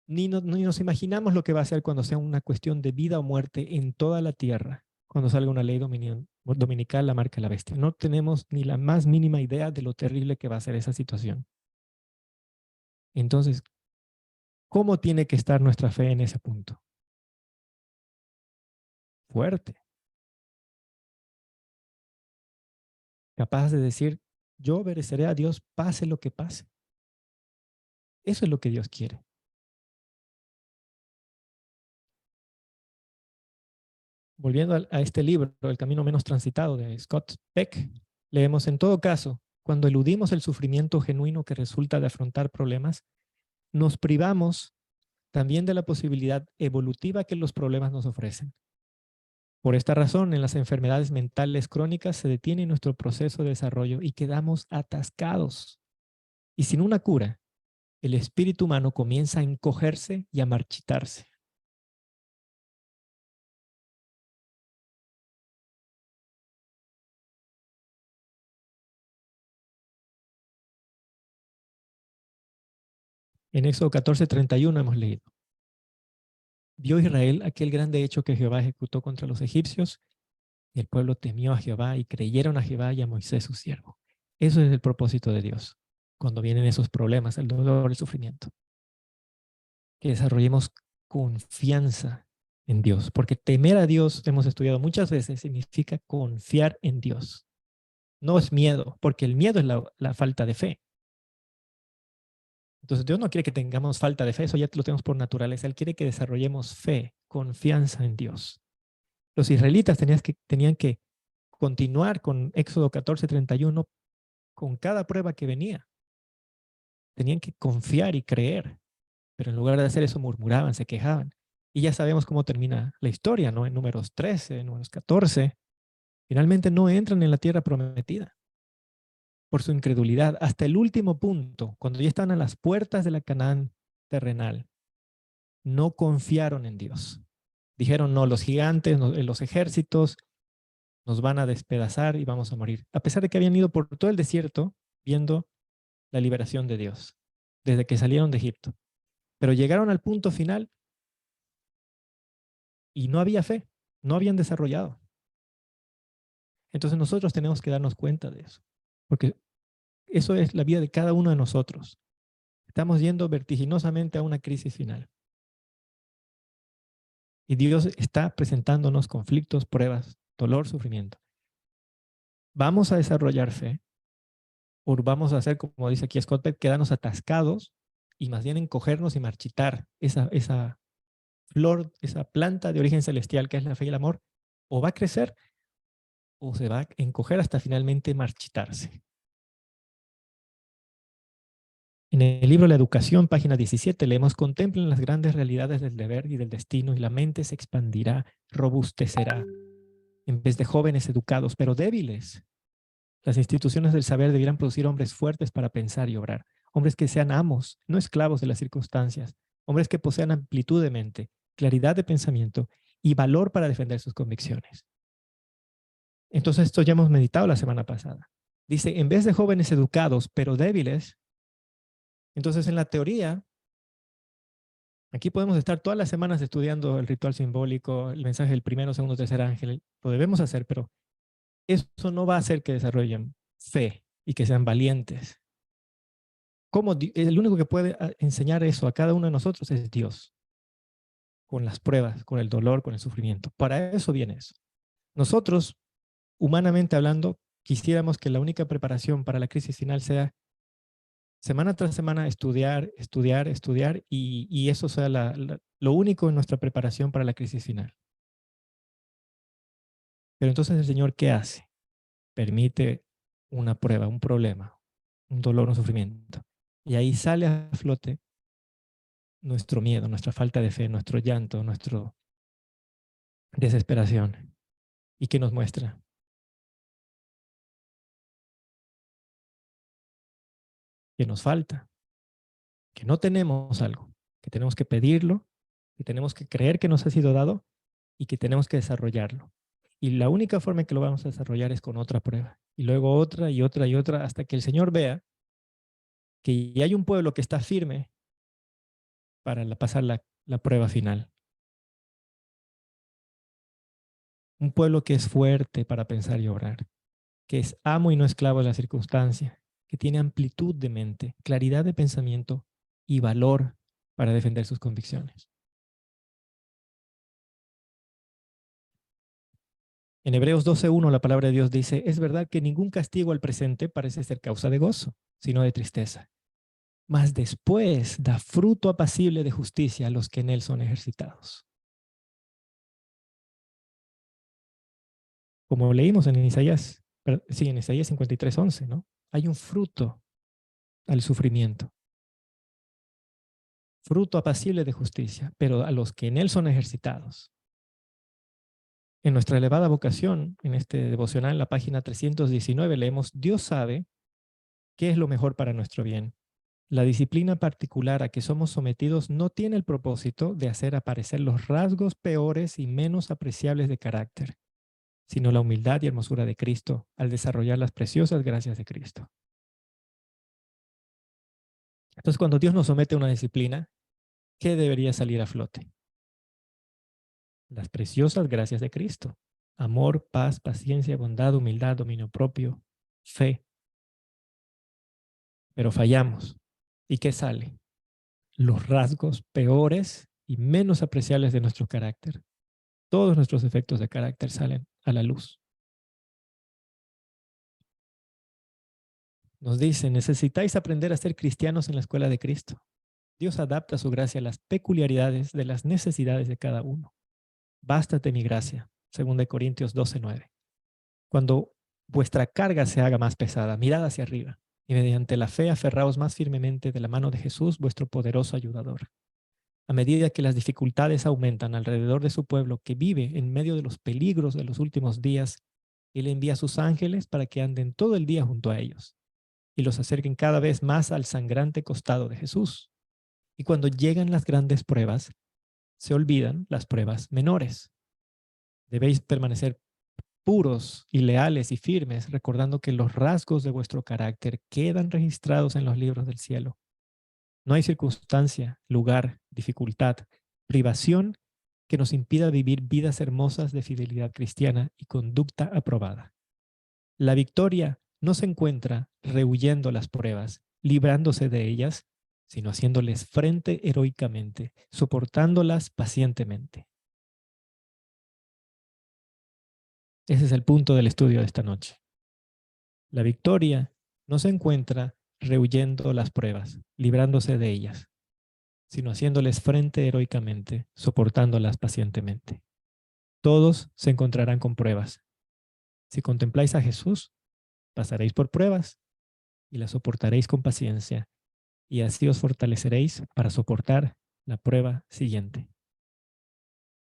ni nos imaginamos lo que va a ser cuando sea una cuestión de vida o muerte en toda la tierra, cuando salga una ley dominical, la marca de la bestia. No tenemos ni la más mínima idea de lo terrible que va a ser esa situación. Entonces, ¿cómo tiene que estar nuestra fe en ese punto? Fuerte. Capaz de decir, yo obedeceré a Dios pase lo que pase. Eso es lo que Dios quiere. Volviendo a este libro, El camino menos transitado de Scott Peck, leemos: en todo caso, cuando eludimos el sufrimiento genuino que resulta de afrontar problemas, nos privamos también de la posibilidad evolutiva que los problemas nos ofrecen. Por esta razón, en las enfermedades mentales crónicas se detiene nuestro proceso de desarrollo y quedamos atascados. Y sin una cura, el espíritu humano comienza a encogerse y a marchitarse. En Éxodo 14:31 hemos leído: vio Israel aquel grande hecho que Jehová ejecutó contra los egipcios, y el pueblo temió a Jehová y creyeron a Jehová y a Moisés su siervo. Eso es el propósito de Dios cuando vienen esos problemas, el dolor, el sufrimiento. Que desarrollemos confianza en Dios, porque temer a Dios, hemos estudiado muchas veces, significa confiar en Dios. No es miedo, porque el miedo es la falta de fe. Entonces Dios no quiere que tengamos falta de fe, eso ya lo tenemos por naturaleza. Él quiere que desarrollemos fe, confianza en Dios. Los israelitas tenían que continuar con Éxodo 14:31 con cada prueba que venía. Tenían que confiar y creer, pero en lugar de hacer eso murmuraban, se quejaban. Y ya sabemos cómo termina la historia, ¿no? En Números 13, en Números 14. Finalmente no entran en la tierra prometida por su incredulidad. Hasta el último punto, cuando ya están a las puertas de la Canaán terrenal, no confiaron en Dios. Dijeron, no, los gigantes, no, los ejércitos nos van a despedazar y vamos a morir. A pesar de que habían ido por todo el desierto viendo la liberación de Dios, desde que salieron de Egipto. Pero llegaron al punto final y no había fe, no habían desarrollado. Entonces nosotros tenemos que darnos cuenta de eso, porque eso es la vida de cada uno de nosotros. Estamos yendo vertiginosamente a una crisis final. Y Dios está presentándonos conflictos, pruebas, dolor, sufrimiento. ¿Vamos a desarrollar fe? ¿O vamos a hacer, como dice aquí Scott Peck, quedarnos atascados y más bien encogernos y marchitar esa flor, esa planta de origen celestial que es la fe y el amor? ¿O va a crecer o se va a encoger hasta finalmente marchitarse? En el libro La Educación, página 17, leemos: contemplen las grandes realidades del deber y del destino y la mente se expandirá, robustecerá, en vez de jóvenes educados, pero débiles. Las instituciones del saber debieran producir hombres fuertes para pensar y obrar, hombres que sean amos, no esclavos de las circunstancias, hombres que posean amplitud de mente, claridad de pensamiento y valor para defender sus convicciones. Entonces, esto ya hemos meditado la semana pasada. Dice, en vez de jóvenes educados, pero débiles, entonces en la teoría, aquí podemos estar todas las semanas estudiando el ritual simbólico, el mensaje del primero, segundo, tercer ángel, lo debemos hacer, pero eso no va a hacer que desarrollen fe y que sean valientes. ¿Cómo? El único que puede enseñar eso a cada uno de nosotros es Dios, con las pruebas, con el dolor, con el sufrimiento. Para eso viene eso. Nosotros, humanamente hablando, quisiéramos que la única preparación para la crisis final sea semana tras semana estudiar, estudiar, estudiar y eso sea lo único en nuestra preparación para la crisis final. Pero entonces el Señor, ¿qué hace? Permite una prueba, un problema, un dolor, un sufrimiento. Y ahí sale a flote nuestro miedo, nuestra falta de fe, nuestro llanto, nuestra desesperación. ¿Y qué nos muestra? Que nos falta, que no tenemos algo, que tenemos que pedirlo, que tenemos que creer que nos ha sido dado y que tenemos que desarrollarlo. Y la única forma en que lo vamos a desarrollar es con otra prueba. Y luego otra y otra y otra hasta que el Señor vea que ya hay un pueblo que está firme para pasar la prueba final. Un pueblo que es fuerte para pensar y obrar, que es amo y no esclavo de la circunstancia, que tiene amplitud de mente, claridad de pensamiento y valor para defender sus convicciones. En Hebreos 12:1 la palabra de Dios dice, es verdad que ningún castigo al presente parece ser causa de gozo, sino de tristeza. Mas después da fruto apacible de justicia a los que en él son ejercitados. Como leímos en Isaías, en Isaías 53:11, ¿no? Hay un fruto al sufrimiento. Fruto apacible de justicia, pero a los que en él son ejercitados. En nuestra elevada vocación, en este devocional, en la página 319, leemos, Dios sabe qué es lo mejor para nuestro bien. La disciplina particular a que somos sometidos no tiene el propósito de hacer aparecer los rasgos peores y menos apreciables de carácter, sino la humildad y hermosura de Cristo al desarrollar las preciosas gracias de Cristo. Entonces, cuando Dios nos somete a una disciplina, ¿qué debería salir a flote? Las preciosas gracias de Cristo. Amor, paz, paciencia, bondad, humildad, dominio propio, fe. Pero fallamos. ¿Y qué sale? Los rasgos peores y menos apreciables de nuestro carácter. Todos nuestros efectos de carácter salen a la luz. Nos dice, necesitáis aprender a ser cristianos en la escuela de Cristo. Dios adapta su gracia a las peculiaridades de las necesidades de cada uno. Bástate mi gracia, 2 Corintios 12:9. Cuando vuestra carga se haga más pesada, mirad hacia arriba y mediante la fe aferraos más firmemente de la mano de Jesús, vuestro poderoso ayudador. A medida que las dificultades aumentan alrededor de su pueblo que vive en medio de los peligros de los últimos días, Él envía a sus ángeles para que anden todo el día junto a ellos y los acerquen cada vez más al sangrante costado de Jesús. Y cuando llegan las grandes pruebas, se olvidan las pruebas menores. Debéis permanecer puros y leales y firmes, recordando que los rasgos de vuestro carácter quedan registrados en los libros del cielo. No hay circunstancia, lugar, dificultad, privación que nos impida vivir vidas hermosas de fidelidad cristiana y conducta aprobada. La victoria no se encuentra rehuyendo las pruebas, librándose de ellas, sino haciéndoles frente heroicamente, soportándolas pacientemente. Ese es el punto del estudio de esta noche. La victoria no se encuentra rehuyendo las pruebas, librándose de ellas, sino haciéndoles frente heroicamente, soportándolas pacientemente. Todos se encontrarán con pruebas. Si contempláis a Jesús, pasaréis por pruebas y las soportaréis con paciencia, y así os fortaleceréis para soportar la prueba siguiente.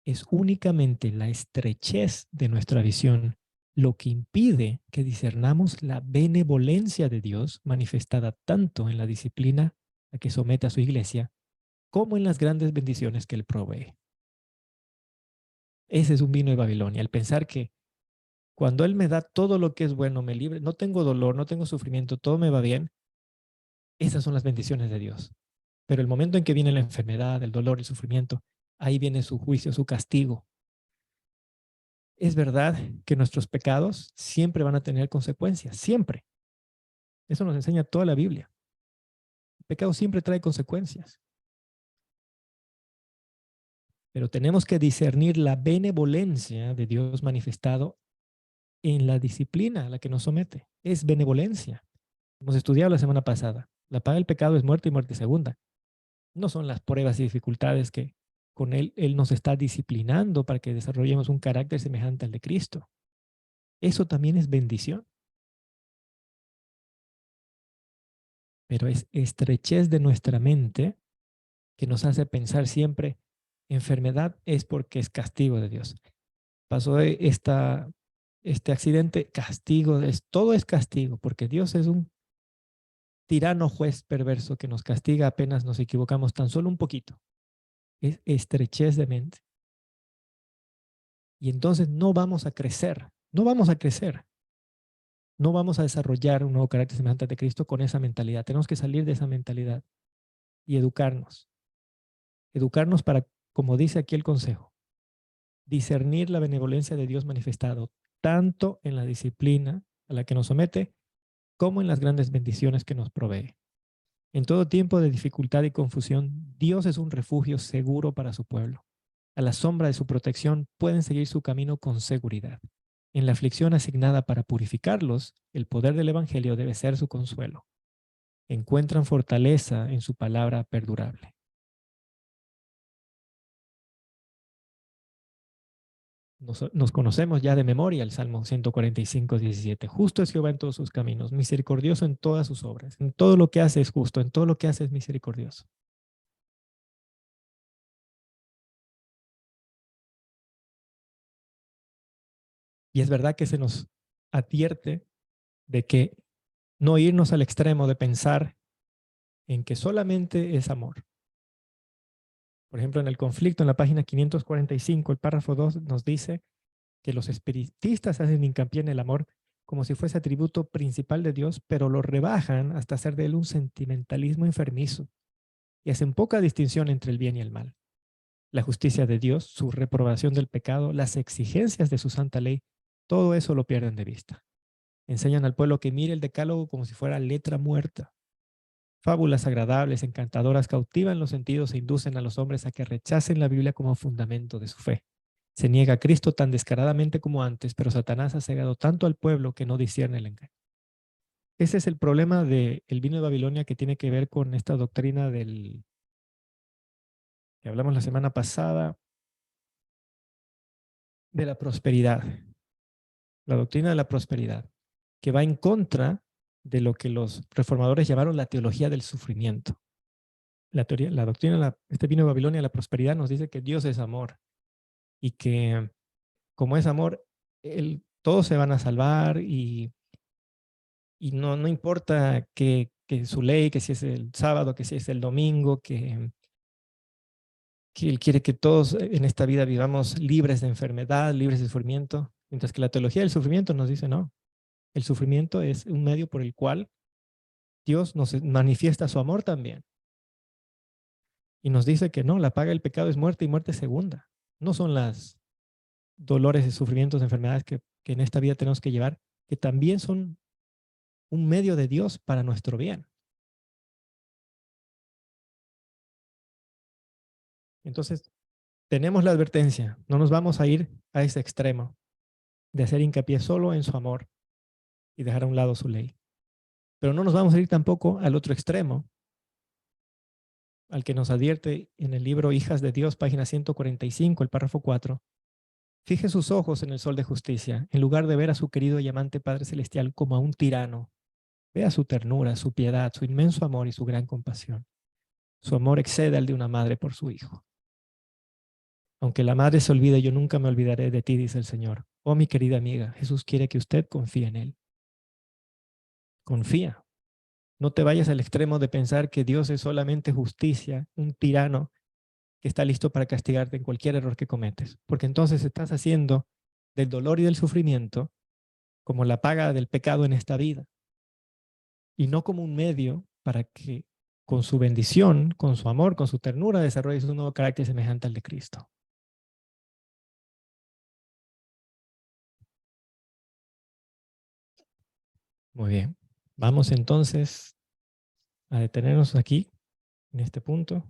Es únicamente la estrechez de nuestra visión lo que impide que discernamos la benevolencia de Dios manifestada tanto en la disciplina a que somete a su iglesia como en las grandes bendiciones que Él provee. Ese es un vino de Babilonia, el pensar que cuando Él me da todo lo que es bueno, me libre, no tengo dolor, no tengo sufrimiento, todo me va bien, esas son las bendiciones de Dios. Pero el momento en que viene la enfermedad, el dolor, el sufrimiento, ahí viene su juicio, su castigo. Es verdad que nuestros pecados siempre van a tener consecuencias, siempre. Eso nos enseña toda la Biblia. El pecado siempre trae consecuencias. Pero tenemos que discernir la benevolencia de Dios manifestado en la disciplina a la que nos somete. Es benevolencia. Hemos estudiado la semana pasada. La paga del pecado es muerte y muerte segunda. No son las pruebas y dificultades que con Él nos está disciplinando para que desarrollemos un carácter semejante al de Cristo. Eso también es bendición. Pero es estrechez de nuestra mente que nos hace pensar siempre, enfermedad es porque es castigo de Dios. Pasó este accidente, castigo, todo es castigo, porque Dios es un tirano juez perverso que nos castiga apenas nos equivocamos tan solo un poquito. Es estrechez de mente. Y entonces no vamos a crecer, no vamos a crecer. No vamos a desarrollar un nuevo carácter semejante de Cristo con esa mentalidad. Tenemos que salir de esa mentalidad y educarnos. Educarnos para, como dice aquí el consejo, discernir la benevolencia de Dios manifestado tanto en la disciplina a la que nos somete como en las grandes bendiciones que nos provee. En todo tiempo de dificultad y confusión, Dios es un refugio seguro para su pueblo. A la sombra de su protección pueden seguir su camino con seguridad. En la aflicción asignada para purificarlos, el poder del Evangelio debe ser su consuelo. Encuentran fortaleza en su palabra perdurable. Nos conocemos ya de memoria el Salmo 145, 17. Justo es Jehová en todos sus caminos, misericordioso en todas sus obras. En todo lo que hace es justo, en todo lo que hace es misericordioso. Y es verdad que se nos advierte de que no irnos al extremo de pensar en que solamente es amor. Por ejemplo, en el conflicto, en la página 545, el párrafo 2 nos dice que los espiritistas hacen hincapié en el amor como si fuese atributo principal de Dios, pero lo rebajan hasta hacer de él un sentimentalismo enfermizo y hacen poca distinción entre el bien y el mal. La justicia de Dios, su reprobación del pecado, las exigencias de su santa ley, todo eso lo pierden de vista. Enseñan al pueblo que mire el decálogo como si fuera letra muerta. Fábulas agradables, encantadoras, cautivan los sentidos e inducen a los hombres a que rechacen la Biblia como fundamento de su fe. Se niega a Cristo tan descaradamente como antes, pero Satanás ha cegado tanto al pueblo que no discierne el engaño. Ese es el problema del vino de Babilonia que tiene que ver con esta doctrina que hablamos la semana pasada, de la prosperidad. La doctrina de la prosperidad, que va en contra de lo que los reformadores llamaron la teología del sufrimiento. La teoría, la doctrina, este vino de Babilonia, la prosperidad, nos dice que Dios es amor y que como es amor, todos se van a salvar y no importa que su ley, que si es el sábado, que si es el domingo, que Él quiere que todos en esta vida vivamos libres de enfermedad, libres de sufrimiento, mientras que la teología del sufrimiento nos dice no, el sufrimiento es un medio por el cual Dios nos manifiesta su amor también. Y nos dice que no, la paga del pecado es muerte y muerte segunda. No son las dolores y sufrimientos, enfermedades que en esta vida tenemos que llevar, que también son un medio de Dios para nuestro bien. Entonces, tenemos la advertencia, no nos vamos a ir a ese extremo de hacer hincapié solo en su amor y dejar a un lado su ley. Pero no nos vamos a ir tampoco al otro extremo, al que nos advierte en el libro Hijas de Dios, página 145, el párrafo 4. Fije sus ojos en el sol de justicia, en lugar de ver a su querido y amante Padre Celestial como a un tirano. Vea su ternura, su piedad, su inmenso amor y su gran compasión. Su amor excede al de una madre por su hijo. Aunque la madre se olvide, yo nunca me olvidaré de ti, dice el Señor. Oh, mi querida amiga, Jesús quiere que usted confíe en Él. Confía. No te vayas al extremo de pensar que Dios es solamente justicia, un tirano que está listo para castigarte en cualquier error que cometes. Porque entonces estás haciendo del dolor y del sufrimiento como la paga del pecado en esta vida. Y no como un medio para que con su bendición, con su amor, con su ternura, desarrolles un nuevo carácter semejante al de Cristo. Muy bien. Vamos entonces a detenernos aquí, en este punto.